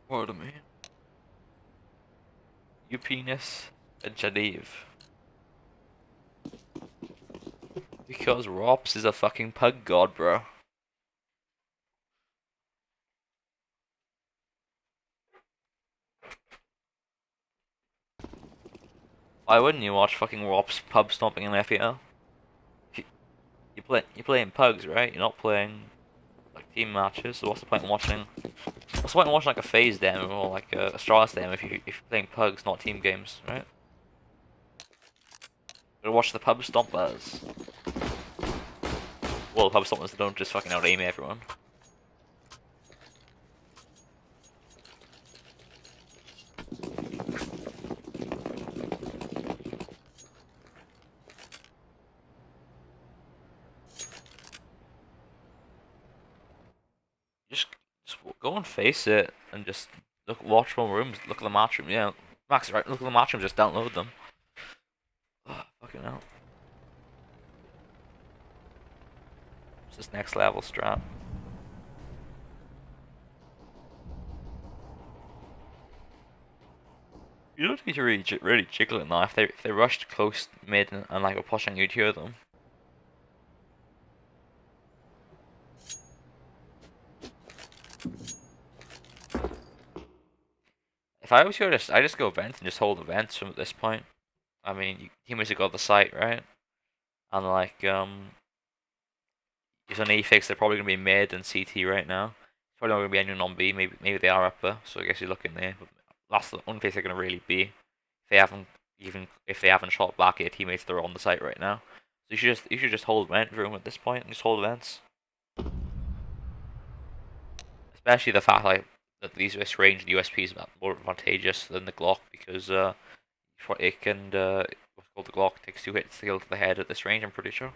Pardon me. You penis and Dejf. Because Rops is a fucking pug god, bro. Why wouldn't you watch fucking Rops pub stomping in FPL? You're playing pugs, right? You're not playing like team matches. So what's the point in watching? What's the point in watching like a phase demo or like a Stralis demo if you're playing pugs, not team games, right? Gotta watch the pub stompers. Well, pub stompers that don't just fucking out aim everyone. Just go and face it and just watch one rooms, look at the match room. Yeah, Max, right? Look at the match room, just download them. Oh, fucking hell. It's this next level strat. You don't need to really jiggle it now. If they rushed close mid and like were pushing, you'd hear them. If I was here, I just go vent and just hold the vents from this point. I mean, teammates have got the site right, and like if on E-Fix, they're probably gonna be mid and CT right now. It's probably not gonna be anyone on B. Maybe they are up there. So I guess you're looking there. But that's the only place they're gonna really be. If they haven't shot back at your teammates that are on the site right now. So you should just hold vent room at this point and just hold vents. Especially the fact like that these range USPs are more advantageous than the Glock because it can what's called the Glock takes 2 hits to kill to the head at this range. I'm pretty sure.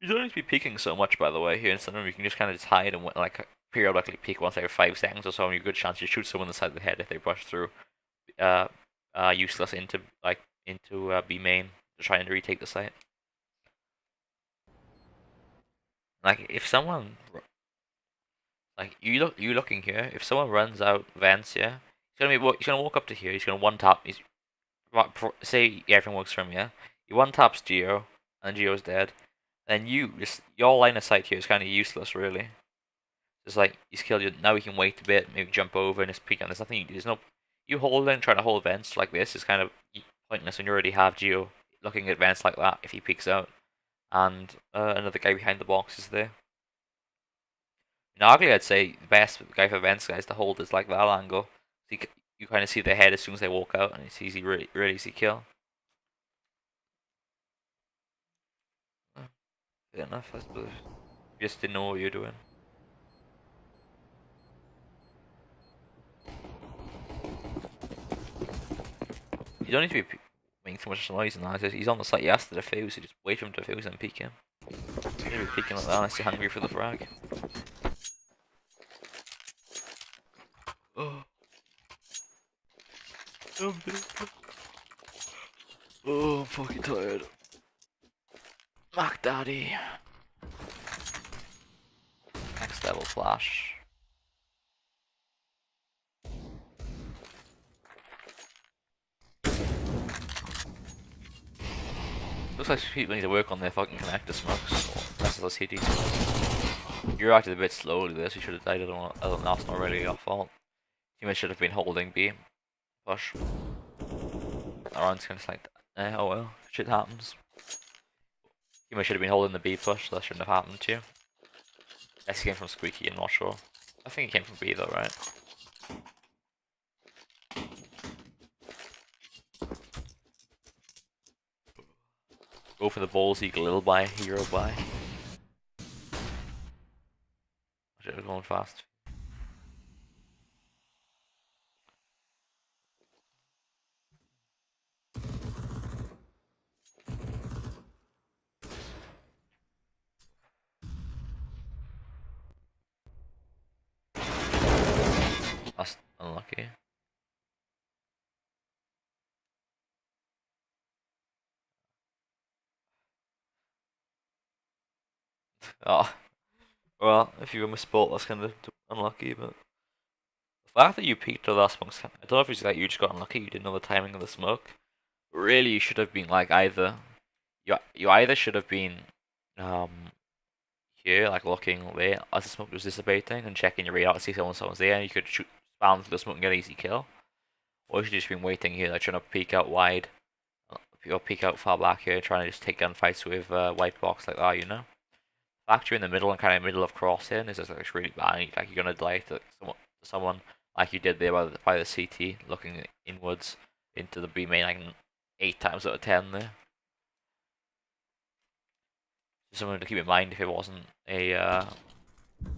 You don't need to be peeking so much, by the way. Here in Sunroom, you can just kind of just hide and like periodically peek once every 5 seconds or so, and you have a good chance you shoot someone in the side of the head if they brush through. Uh, Useless into B main to try and retake the site. Like if someone like you looking here, if someone runs out vents, yeah, he's gonna walk up to here. He's gonna one tap. Say everyone works from here. He one taps Geo, and Geo's dead. Then your line of sight here is kind of useless, really. It's like he's killed you. Now he can wait a bit, maybe jump over and just peek. And there's nothing. There's no. You holding, trying to hold vents like this is kind of pointless when you already have Geo looking at vents like that if he peeks out, and another guy behind the box is there. Nagli, I'd say the best guy for vents guys to hold is like that angle. So you kind of see their head as soon as they walk out, and it's easy, really easy kill. Fair enough, I suppose. You just didn't know what you're doing. You don't need to be making too much noise now. He's on the site yesterday, defuse, so just wait for him to defuse and peek him. He's gonna be peeking like that unless you're hungry for the frag. Oh. Oh, I'm fucking tired. Mac Daddy. Next level flash. Looks like people need to work on their fucking connector smokes. That's the CD. You reacted a bit slowly there, so you should have died. That's not really your fault. Teammates should have been holding B. Push. Around's kind of like, oh well, shit happens. Teammates should have been holding the B push, so that shouldn't have happened to you. Guess he came from Squeaky, I'm not sure. I think he came from B though, right? Go for the ballsy little buy, hero buy. Shit, we're going fast. That's unlucky. Oh, well, if you were misspot, that's kind of unlucky, but the fact that you peeked to that smoke, I don't know if it's like you just got unlucky, you didn't know the timing of the smoke. Really, you should have been like you either should have been um here, like looking there as the smoke was dissipating and checking your radar to see if someone's there, and you could shoot spam through the smoke and get an easy kill. Or you should have just been waiting here, like trying to peek out wide, or peek out far back here, trying to just take gunfights with white box like that, you know? The fact you're in the middle and kind of middle of crosshair is just like really bad. Like you're gonna die to someone like you did there by the CT, looking inwards into the B main like 8 times out of 10 there. Just something to keep in mind if it wasn't a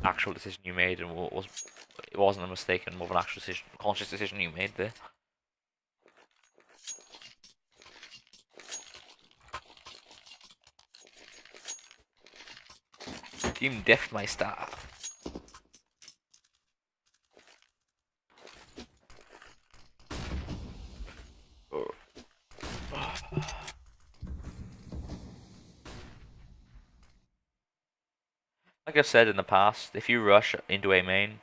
actual decision you made, and it wasn't a mistake and more of an actual decision, conscious decision you made there. Team Deathmeister. Like I've said in the past, if you rush into a main,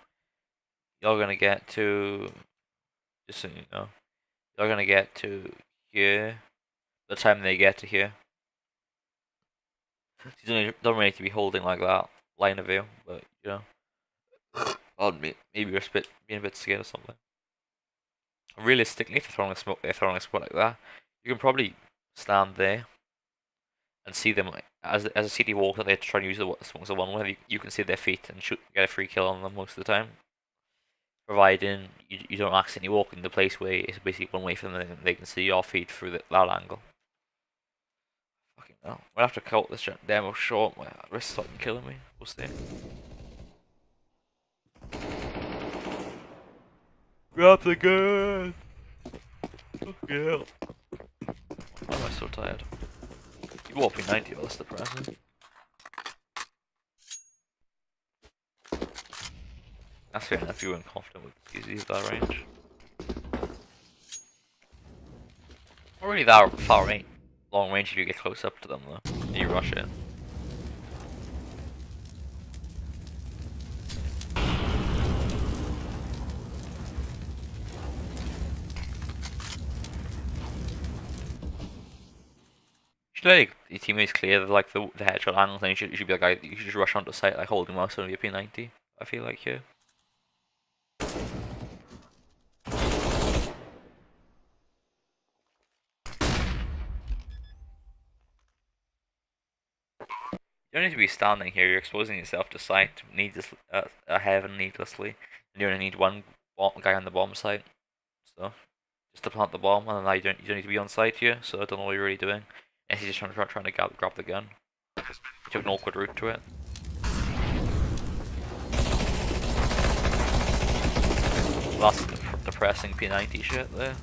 you're gonna get to, just so you know, you're gonna get to here the time they get to here. You don't really need to be holding like that line of view, but you know, maybe you're being a bit scared or something. Realistically, if you're throwing a smoke, they're throwing a spot like that, you can probably stand there and see them as a CD walker. They try to use the smokes of one way. You can see their feet and get a free kill on them most of the time, providing you don't accidentally walk in the place where it's basically one way for them and they can see your feet through that angle. Fucking hell. We'll have to cut this demo short. My wrist's starting killing me. We'll see. Grab the gun! Fucking hell. Why am I so tired? You walk me 90, well, that's depressing. That's fair enough, you weren't confident with the easy of that range. Not really that far range. Long range if you get close up to them though. And you rush it. You should let your teammates clear like the headshot angles, and you should be like, you should just rush onto site like holding mouse on your P90. I feel like here. You don't need to be standing here. You're exposing yourself to sight heaven needlessly, and you only need one guy on the bomb site. So just to plant the bomb, and then you don't need to be on site here. So I don't know what you're really doing. And he's just trying to grab the gun. He took an awkward route to it. That's depressing P90 shit there.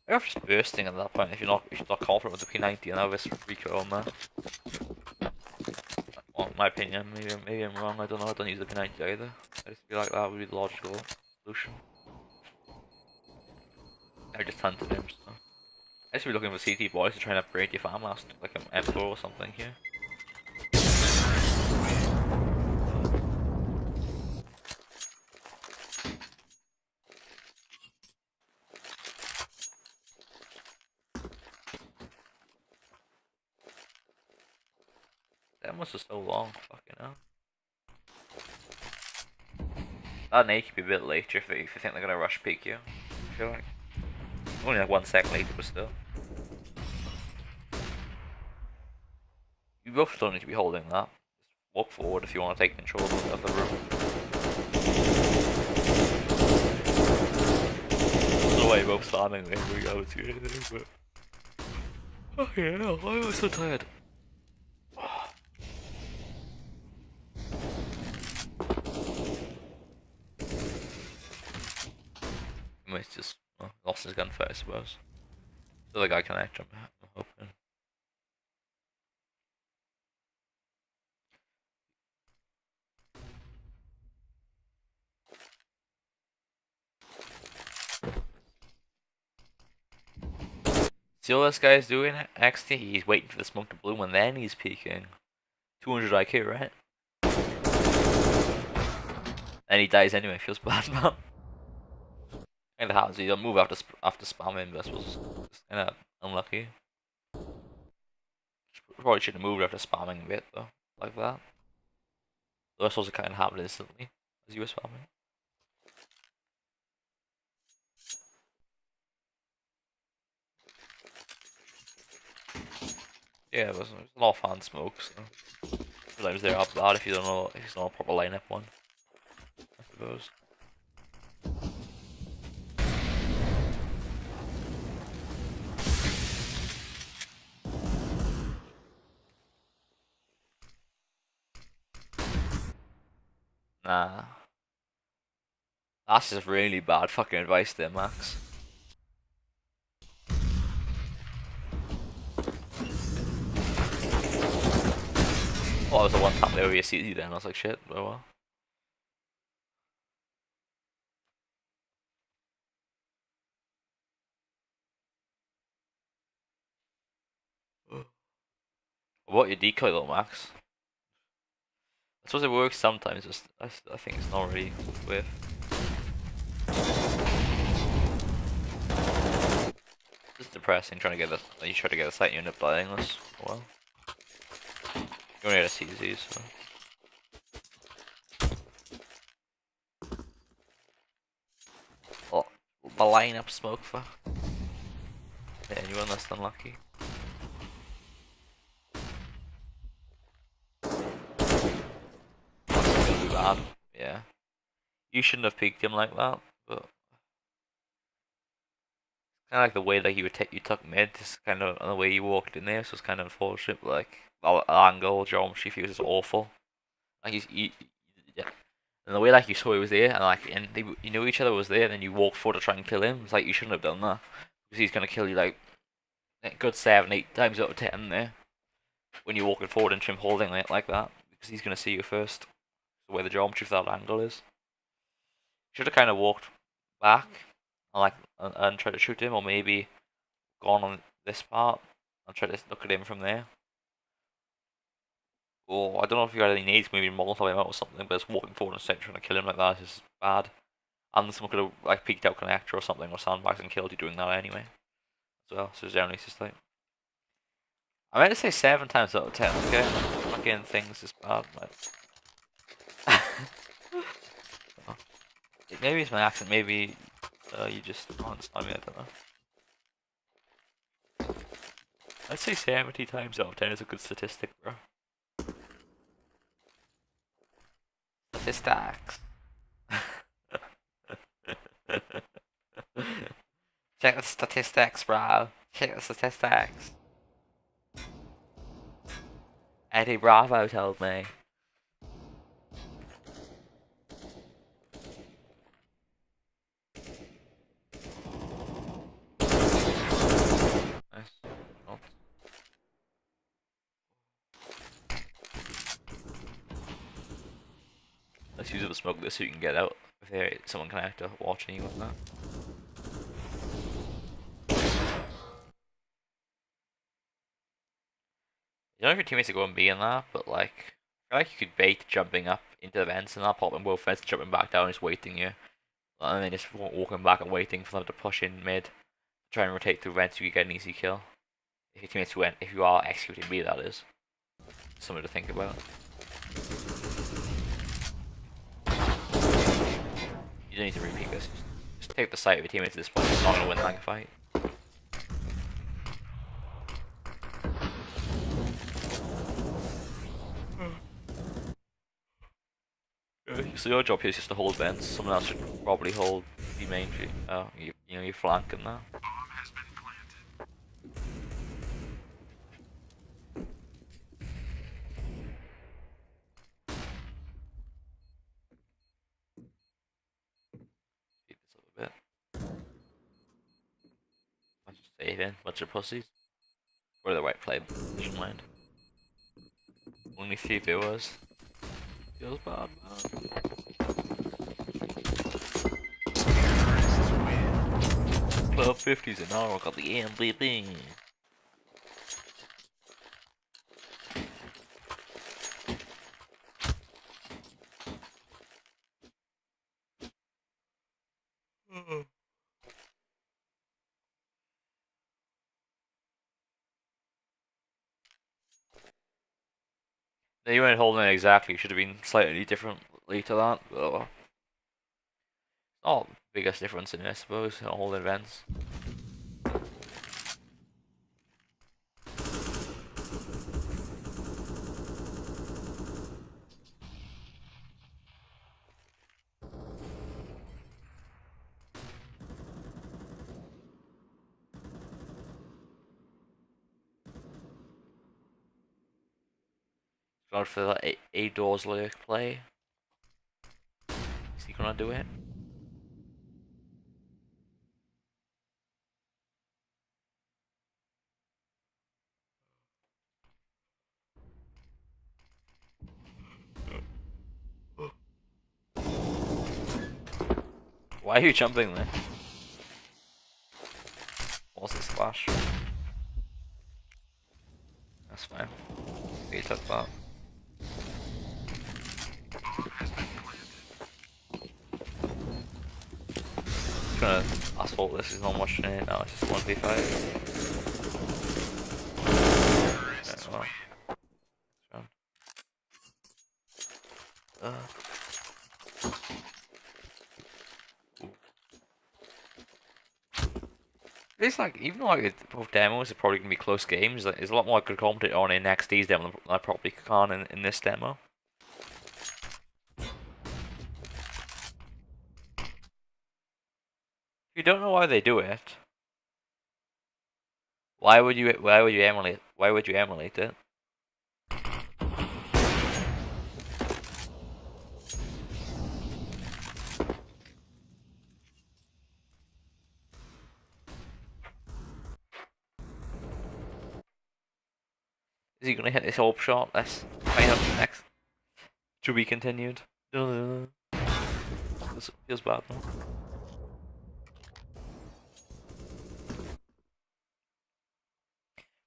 You're just bursting at that point if you're not confident with the P90 and have this recoil on there. Well, in my opinion, maybe I'm wrong. I don't know. I don't use the P90 either. I just feel like that would be the logical solution. I just hunted him. So. I should be looking for CT boys to try and upgrade your farm last, like an M4 or something here. That must have so long. Fucking hell. That nade could be a bit later if you think they're gonna rush peek you. I feel like only like 1 second later, but still. You both don't need to be holding that. Just walk forward if you want to take control of the room. No way, both spamming there. We go to but. Oh yeah, why am I so tired? He might just lost his gunfight, I suppose. The other guy can act, I'm hoping. See all this guy's doing XT? He's waiting for the smoke to bloom and then he's peeking. 200 IQ, right? And he dies anyway, feels bad, man. Kinda happens, you don't move after spamming, but I suppose it's kinda unlucky. Probably shouldn't have moved after spamming a bit though, like that. The rest was kinda happened instantly as you were spamming. Yeah, it was a lot of fun smoke, so sometimes they're up bad if you don't know if it's not a proper lineup one. I suppose. Nah. That's just really bad fucking advice there, Max. Oh, I was the one tap there where you see you then, I was like shit, oh well. What your decoy though, Max? I suppose it works sometimes, just I think it's not really with. It's depressing trying to get you try to get a sight unit playing this. Well, you only had a CZ, so. Oh, the lineup smoke for. Yeah, you were less than lucky. That's gonna be bad. Yeah. You shouldn't have peeked him like that, but kind of like the way that you took mid, just kind of the way you walked in there, so it's kind of unfortunate. Like angle, geometry, feels just awful. Like yeah. And the way like you saw he was there, and like you knew each other was there, and then you walked forward to try and kill him. It's like you shouldn't have done that because he's gonna kill you like a good 7, 8 times out of 10 there when you're walking forward and trim holding it like that because he's gonna see you first. The way the geometry for that angle is. Should have kind of walked back and tried to shoot him, or maybe gone on this part and tried to look at him from there. Or I don't know if you had any needs, maybe multiply him out or something, but just walking forward and trying to kill him like that is bad. And someone could have like peeked out connector or something or sandbags and killed you doing that anyway. As well, so generally it's just like I meant to say 7 times out of 10, okay? Fucking things is bad, but maybe it's my accent, maybe you just don't understand me, I don't know. I'd say 70 times out of 10 is a good statistic, bro. Statistics. Check the statistics, bro. Check the statistics. Eddie Bravo told me. Nice. Oh. Let's use it to smoke this so you can get out if there someone can act watching you with that. You don't know if your teammates are going B in that, but like I feel like you could bait jumping up into the vents and not popping both vents, jumping back down, just waiting you. And then just walking back and waiting for them to push in mid. Try and rotate through vents so you get an easy kill. If your teammates went, if you are executing B, that is. Something to think about. You don't need to repeat this. Just take the sight of your teammates at this point. It's not going to win that fight. So your job here is just to hold vents. Someone else should probably hold the main tree. Oh, you know, you're flanking that. Speed this up a bit. I'll just save in. Bunch of pussies. We're the right play position mind. Only 3 viewers. Feels bad, man. 1250s an hour, got the MVP. You weren't holding it exactly, should have been slightly differently to that, but not the biggest difference in it, I suppose, not holding events. Going for that a doors lurk play. Is he gonna do it? Why are you jumping there? What's the splash? That's fine. You took that. I'm gonna asphalt this, is not much in it now, it's just 1v5. Okay, well. It's like, even like both demos are probably gonna be close games, like, there's a lot more I could commentate on in XD's demo than I probably can in this demo. If you don't know why they do it, why would you emulate it? Is he gonna hit this orb shot? Let's find out next. To be continued. Feels bad though.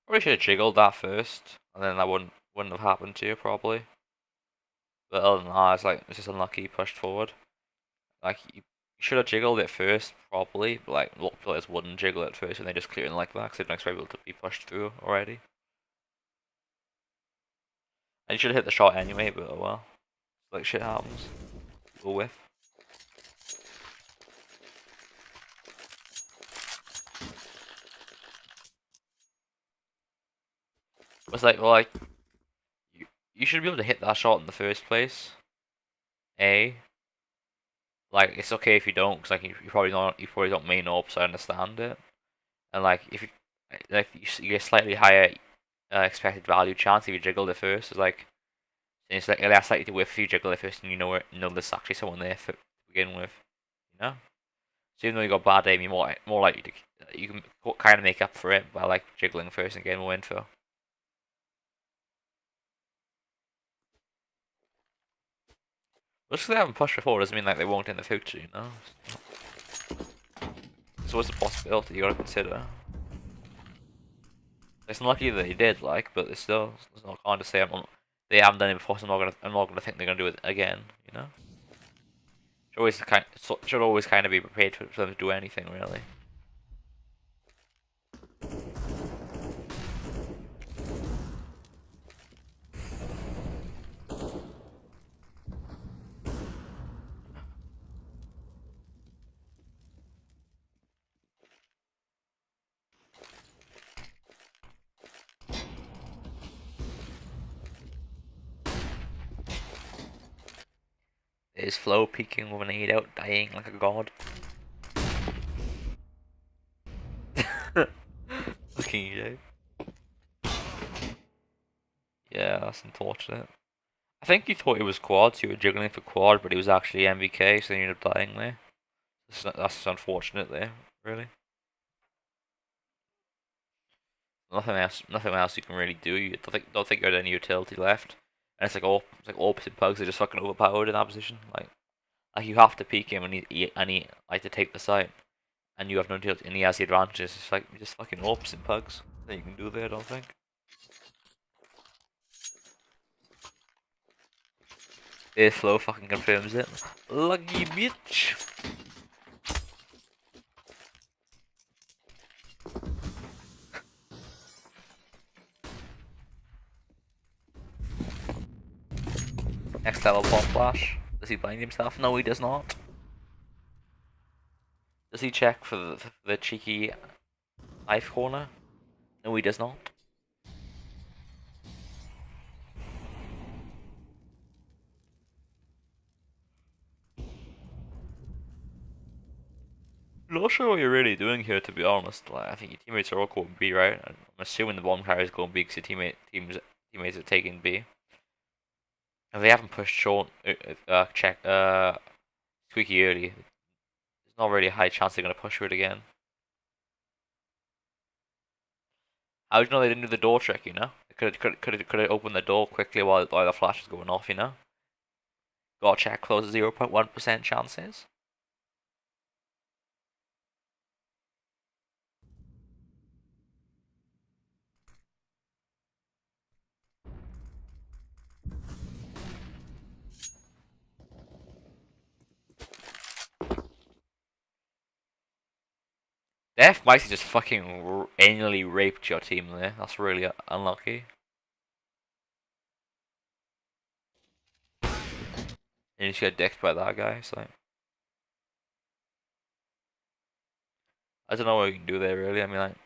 Probably should have jiggled that first, and then that wouldn't have happened to you probably. But other than that, it's just unlucky pushed forward. Like you should have jiggled it first probably, but like a lot of players wouldn't jiggle it first and they just clear it like that because they don't expect it to be pushed through already. And you should have hit the shot anyway, but oh well. Like shit happens. Go with. It's like, well, like you should be able to hit that shot in the first place. Like it's okay if you don't, because like you probably don't main up, so I understand it. And like if you get slightly higher expected value chance if you jiggle it first. It's like less likely to whiff if you jiggle it first, and you know there's actually someone there to begin with. You know. So even though you got bad aim, you're more likely to you can kind of make up for it by like jiggling first and getting more info. Just because they haven't pushed before doesn't mean like they won't in the future, you know. So what's the possibility you gotta consider? It's unlucky that they did, like, but it's not kind to say they haven't done it before, so I'm not gonna think they're gonna do it again, you know. Should always kind of be prepared for them to do anything really. Is Flo peeking with an 8 out, dying like a god. Fucking you. Yeah, that's unfortunate. I think you thought it was quad, so you were jiggling for quad, but it was actually MVK, so you ended up dying there. That's unfortunate there, really. Nothing else you can really do. You don't think you had any utility left. And it's like opposite pugs are just fucking overpowered in that position. Like you have to peek him and he like to take the site. and you have no deal, and he has the advantages. It's like just fucking ops and pugs that you can do there. I don't think. This flow fucking confirms it. Lucky bitch. Next level bomb flash. Does he blind himself? No, he does not. Does he check for the cheeky knife corner? No, he does not. Not sure what you're really doing here, to be honest. Like, I think your teammates are all going B, right? I'm assuming the bomb carrier is going B because your teammates are taking B. If they haven't pushed short, squeaky early, there's not really a high chance they're going to push for it again. How do you know they didn't do the door trick, you know? They could have opened the door quickly while the flash is going off, you know? Gotta check close 0.1% chances. Dejf might have just fucking anally raped your team there. That's really unlucky. And you just get dicked by that guy, so. I don't know what you can do there, really. I mean, like,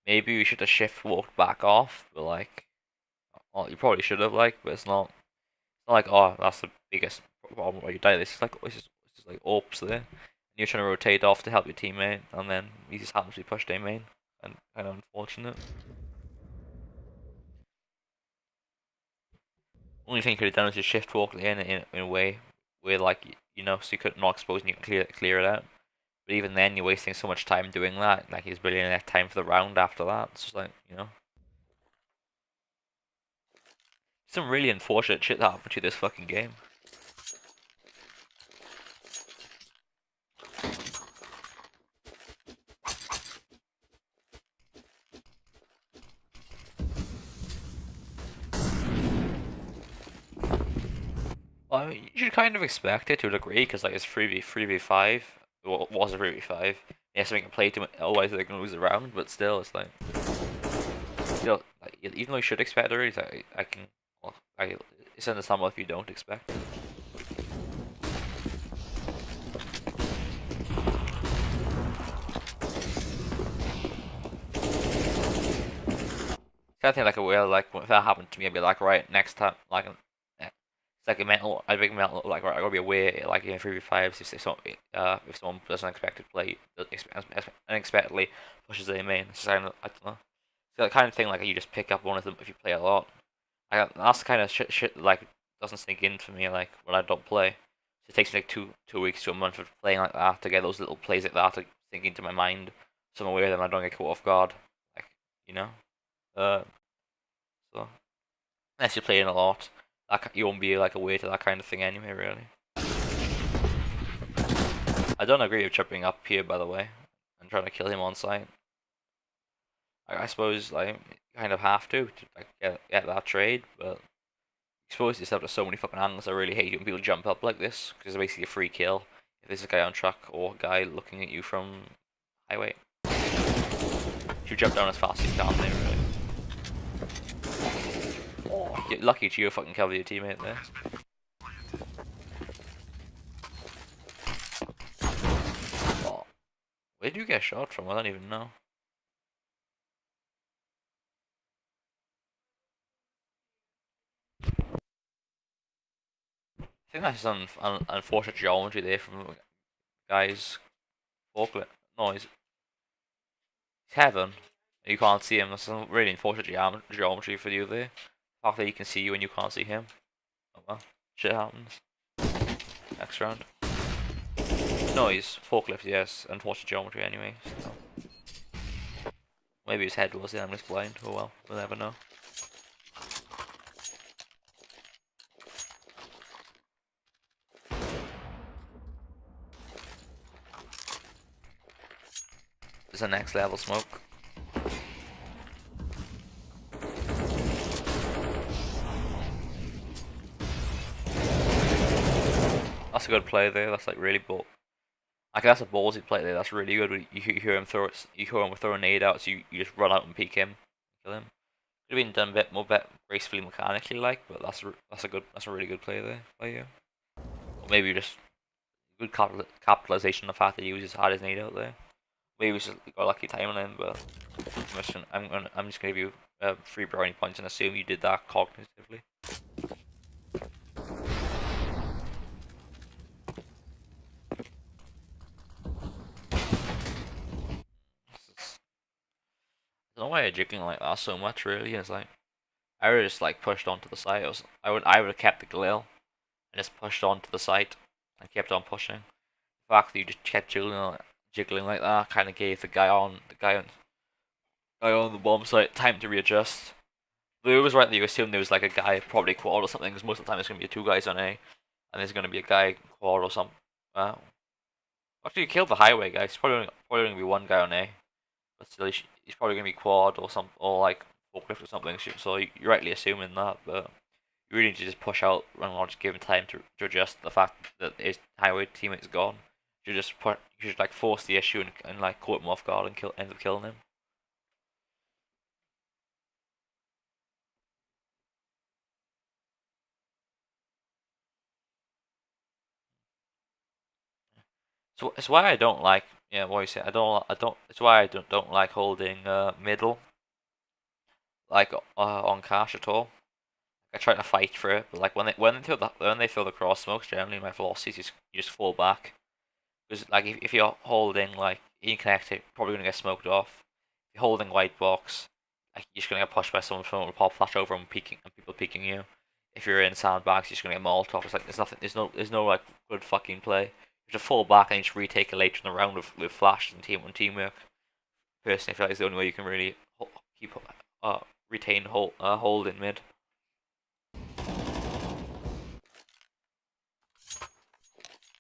maybe you should have shift walked back off, but like, well, you probably should have, like, but it's not like, oh, that's the biggest problem where you die. It's just like ops there. And you're trying to rotate off to help your teammate, and then he just happens to be pushed A main, and kind of unfortunate. Only thing you could have done is just shift walk in a way where, like, you know, so you could not expose and you can clear it out. But even then, you're wasting so much time doing that. Like, he's barely enough time for the round after that. It's just like, you know. Some really unfortunate shit that happened to this fucking game. Well, I mean, you should kind of expect it to a degree, because like it's 3v5. Well, it was a 3v5. Yes, we can play to it, otherwise they're gonna lose the round. But still, it's like, still, like, even though you should expect it, I can, well, it's understandable if you don't expect. Kind of thing like a way, like if that happened to me, I'd be like, right, next time, like, it's like a mental, I'd be mental, like, right, I gotta be aware, like in 3v5s, if someone doesn't expect to play, unexpectedly pushes their main. It's just kind of, I don't know. It's the kind of thing like you just pick up one of them if you play a lot. That's the kind of shit like doesn't sink in for me, like when I don't play. It takes me like two weeks to a month of playing like that to get those little plays like that to sink into my mind, so I'm aware of them. I don't get caught off guard, like, you know. Uh, so unless you're playing a lot, you won't be like aware to that kind of thing anyway, really. I don't agree with jumping up here, by the way, and trying to kill him on sight. I suppose like you kind of have to like get that trade, but expose yourself to so many fucking angles. I really hate it when people jump up like this, because it's basically a free kill if there's a guy on truck or a guy looking at you from highway. You jump down as fast as you can there, really. Oh, you're lucky to you fucking cover your teammate there. Oh, where do you get shot from? I don't even know. I think that's unfortunate geometry there from guys. Forklift. No, he's heaven. You can't see him. That's some really unfortunate geometry for you there. The fact that he can see you and you can't see him. Oh well, shit happens. Next round. No, he's forklift, yes. Unfortunate geometry anyway. So. Maybe his head was the just blind. Oh well, we'll never know. is a next level smoke. That's a good play there. That's like really bold. Like that's a ballsy play there. That's really good. You hear him throw it. You hear him throw a nade out, so you just run out and peek him, kill him. Could have been done a bit more gracefully mechanically, like, but that's a really good play there by you. Or maybe just good capitalization on the fact that he had his nade out there. Maybe we just got lucky timing him, but I'm just gonna give you 3 brownie points and assume you did that cognitively. I don't know why you're jiggling like that so much, really. It's like I would have just like pushed onto the side. I would have kept the glil and just pushed onto the site and kept on pushing. The fact that you just kept jiggling like that kind of gave the guy on the bomb site time to readjust. But it was right that you assumed there was like a guy probably quad or something, because most of the time there's gonna be 2 guys on A, and there's gonna be a guy quad or something. Actually, you killed the highway guy. It's probably gonna be 1 guy on A, but still, he's probably gonna be quad or like forklift or something. So you're rightly assuming that, but you really need to just push out and not just give him time to adjust the fact that his highway teammate's gone. You should like force the issue and like caught him off guard and end up killing him. So it's why I don't like, yeah, what you say. I don't. It's why I don't like holding middle like on cash at all. I try to fight for it, but like when they throw the cross smokes, generally my velocity is you just fall back. Because like if you're holding like inconnected, probably gonna get smoked off. If you're holding white box, like you're just gonna get pushed by someone will pop flash over and people peeking you. If you're in sandbags, you're just gonna get molotov. It's like there's nothing. There's no like good fucking play. You have to fall back and just retake it later in the round with flash and teamwork. Personally, I feel like it's the only way you can really keep retain hold in mid.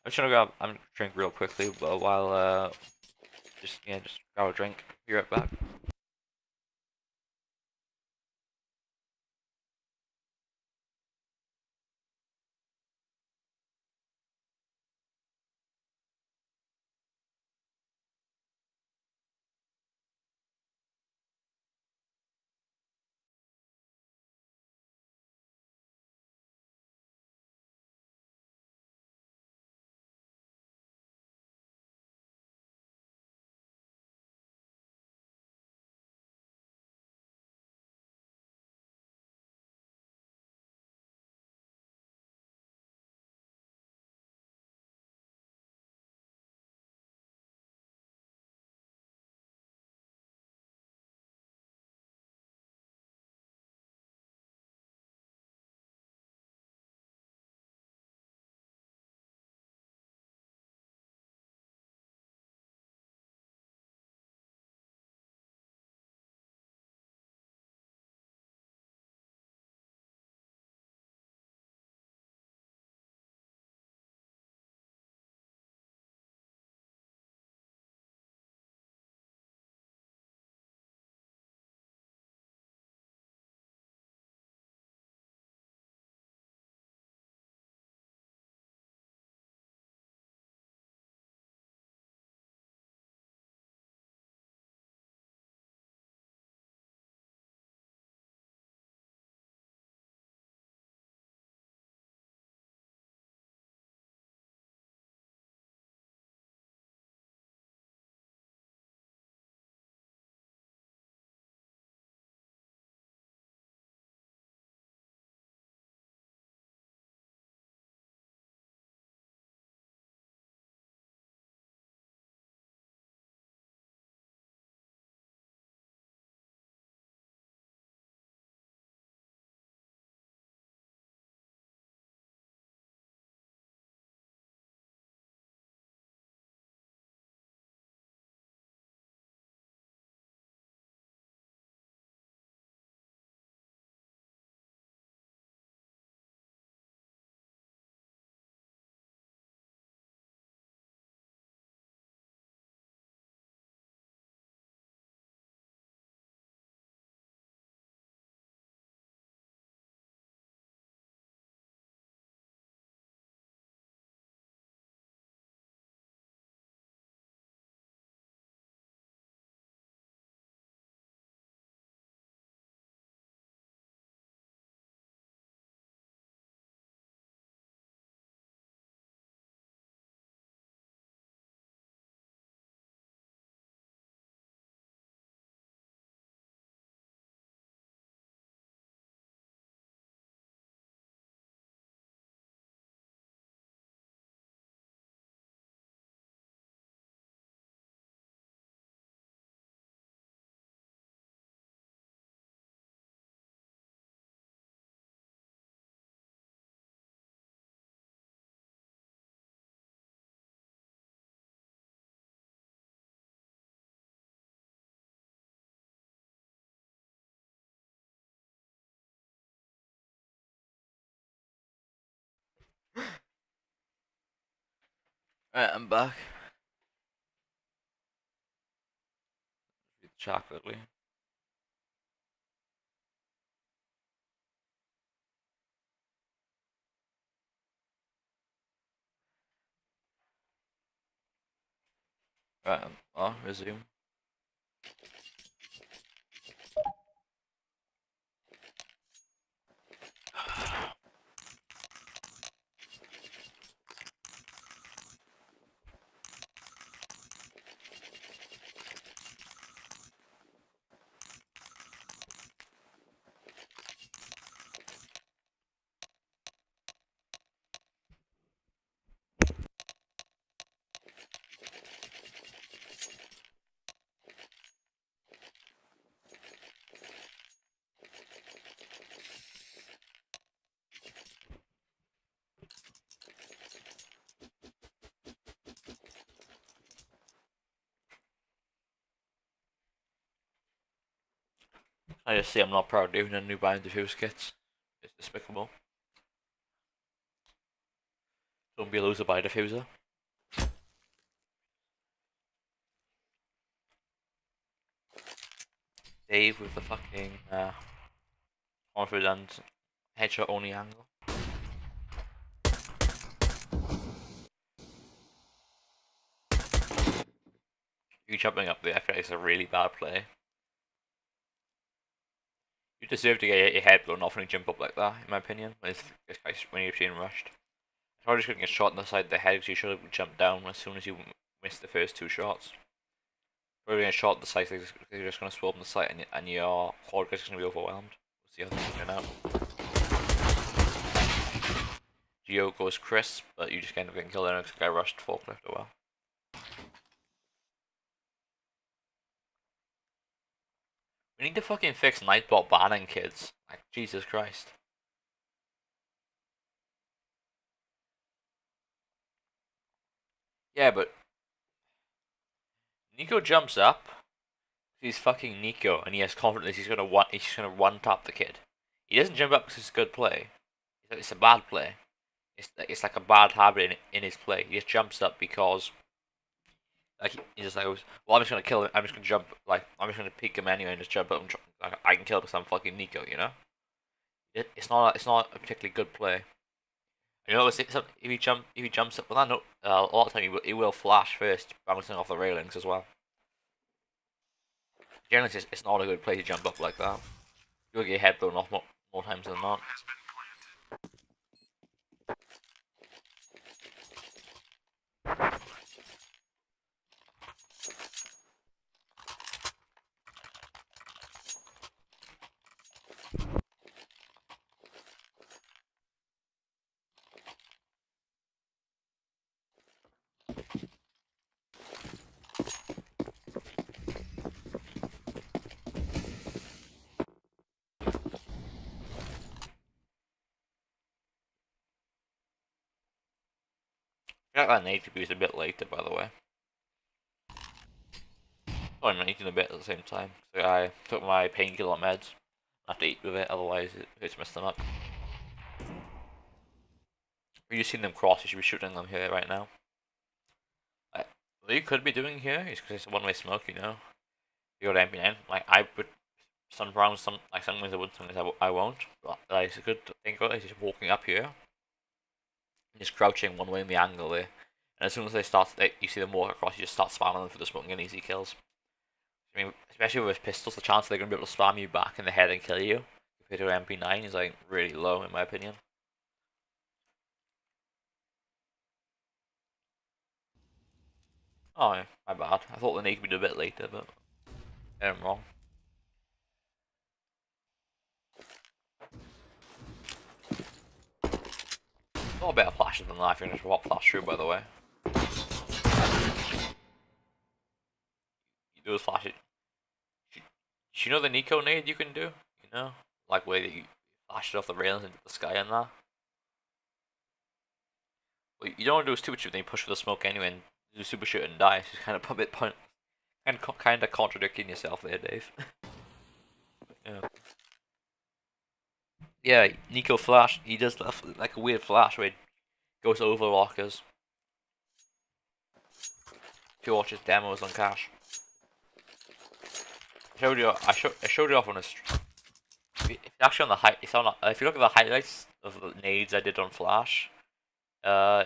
I'm just gonna drink real quickly, but while just grab a drink. Be right back. Right, I'm back. Chat quickly. Right, I'll resume. I just say I'm not proud of doing a new buying diffuse kits. It's despicable. Don't be a loser, buy a diffuser. Dave with the fucking confident headshot only angle. You jumping up there, I feel like it's a really bad play. You deserve to get your head blown off when you jump up like that, in my opinion, when you're being rushed. It's probably just going to get shot in the side of the head because you should have jumped down as soon as you missed the first two shots. Probably going to shot in the sight because you're just going to swoop in the sight and your quad is going to be overwhelmed. We'll see how things turn out. Geo goes crisp, but you just end up getting killed and the guy rushed forklift a while. We need to fucking fix Nightbot banning kids. Like, Jesus Christ. Yeah, but Nico jumps up. He's fucking Nico, and he has confidence he's gonna one tap the kid. He doesn't jump up because it's a good play. It's a bad play. It's like a bad habit in his play. He just jumps up because like he's just like, well, I'm just gonna kill him. I'm just gonna jump. Like I'm just gonna peek him anyway and just jump up and like, I can kill him because I'm fucking Nico. You know. It's not a particularly good play. You know, if he jumps up, well, no, a lot of time he will flash first, bouncing off the railings as well. Generally, it's not a good play to jump up like that. You'll get your head blown off more times than not. I got that nade to be used a bit later, by the way. Oh, I'm eating a bit at the same time. So I took my painkiller meds. I have to eat with it, otherwise it hurts my stomach. If you've seen them cross, you should be shooting them here right now. What you could be doing here is because it's a one-way smoke, you know. You got MP9. Like I would some rounds, some ways I would, some ways I won't. But it's a good thing about it is just walking up here, and just crouching one way in the angle there. And as soon as you see them walk across, you just start spamming them for the smoke and get easy kills. I mean, especially with pistols, the chance they're going to be able to spam you back in the head and kill you compared to an MP9 is like really low in my opinion. Oh, yeah, my bad. I thought the nade would be a bit later, but I'm wrong. Not a better flashes than that. I think it's a flash through, by the way. You do a flash it. Do you know the Nico nade you can do? You know, like where you flash it off the railings into the sky and that. Well, you don't want to do a stupid shoot, then you push for the smoke anyway and do super shoot and die. So it's kind of a bit kind of contradicting yourself there, Dave. Yeah. Yeah, Nico flash. He does like a weird flash where he goes over lockers. if you watch his demos on Cash. I showed you off on a stream. It's actually on the if you look at the highlights of the nades I did on Flash, on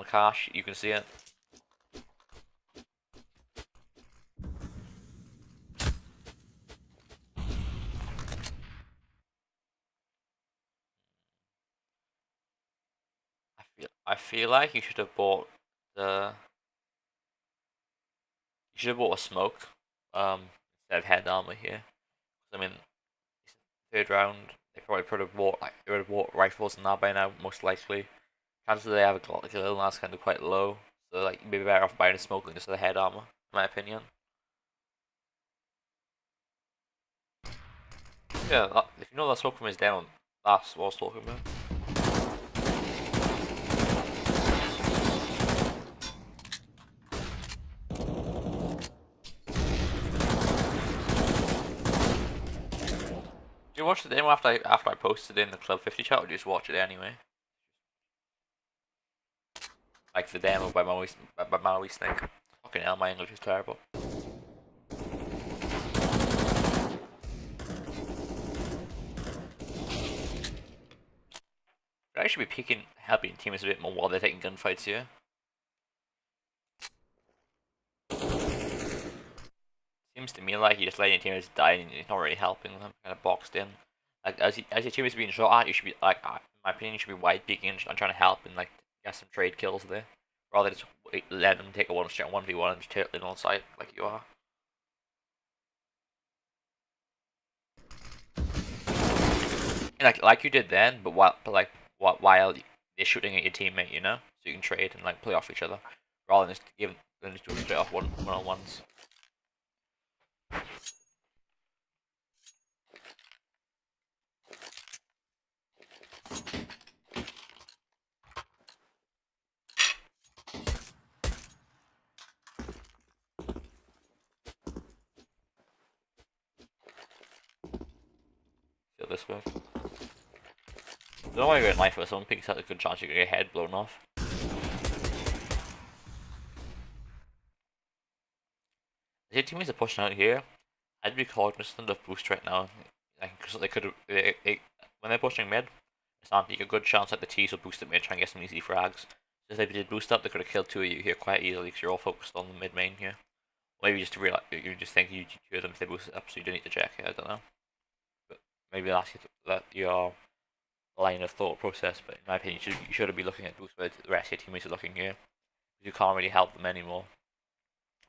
Cash, you can see it. I feel like you should have bought the you should have bought a smoke instead of head armor here. I mean, third round they probably would have bought rifles and that by now, most likely. Chances they have a little that's kind of quite low, so like you'd be better off buying a smoke than just the head armor, in my opinion. Yeah, if you know that smoke from his down, that's what I was talking about. Did you watch the demo after I posted it in the Club 50 chat, or did you just watch it anyway? Like the demo by Maui Snake. Fucking hell, my English is terrible. I should be helping teammates a bit more while they're taking gunfights here. Seems to me like you're just letting your teammates die and you're not really helping them, kind of boxed in. Like as your teammates being shot at, you should be like, in my opinion, you should be wide peeking and trying to help and like get some trade kills there, rather than just let them take a 1v1 and just turtling on site like you are. And like you did then, but while they're shooting at your teammate, you know, so you can trade and like play off each other, rather than just doing straight off one-on-ones. Feel this way. I don't know why you're in life with someone picks out a good chance you get your head blown off. If your teammates are pushing out here, I'd be cognizant of boost right now. Like, because they could when they're pushing mid, it's not like a good chance that the T's will boost at mid, try and get some easy frags. So if they did boost up, they could have killed two of you here quite easily because you're all focused on the mid main here. Or maybe just to realize you just think you two of them if they boost up, so you don't need to check it. I don't know. But maybe that's your line of thought process. But in my opinion, you shouldn't be looking at boost where the rest of your teammates are looking here. You can't really help them anymore.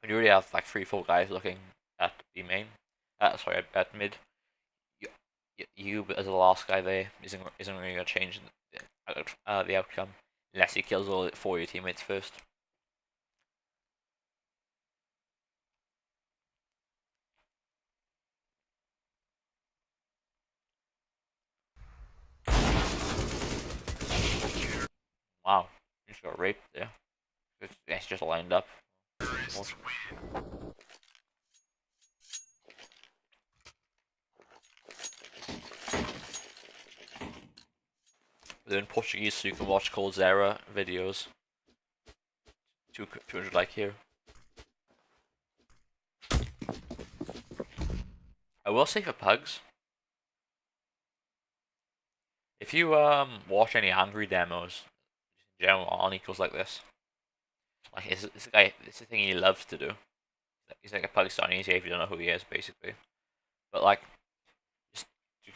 When you already have like 3-4 guys looking at B main, sorry, at mid, you as the last guy there isn't really gonna change the outcome unless he kills all 4 of your teammates first. Wow, you just got raped there. It's just lined up. They're in Portuguese, so you can watch Cold Zera videos. 200 like here. I will say for pugs, if you watch any angry demos, in general on equals like this, like it's a thing he loves to do. He's like a Pakistani if you don't know who he is, basically. But like, just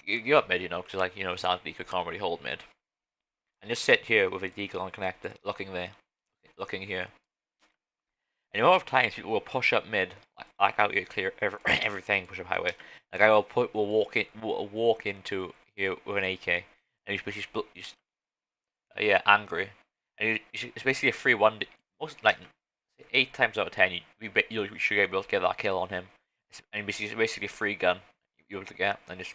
you up mid, you know, because like Santi can't really hold mid, and just sit here with a deagle on connector, looking there, looking here. And a lot of times people will push up mid, like out here, clear everything, push up highway. Like I will walk into here with an AK, and he's yeah, angry, and it's basically a 3-1. Most like 8 times out of 10, you should be able to get that kill on him. And it's basically a free gun you're able to get, and just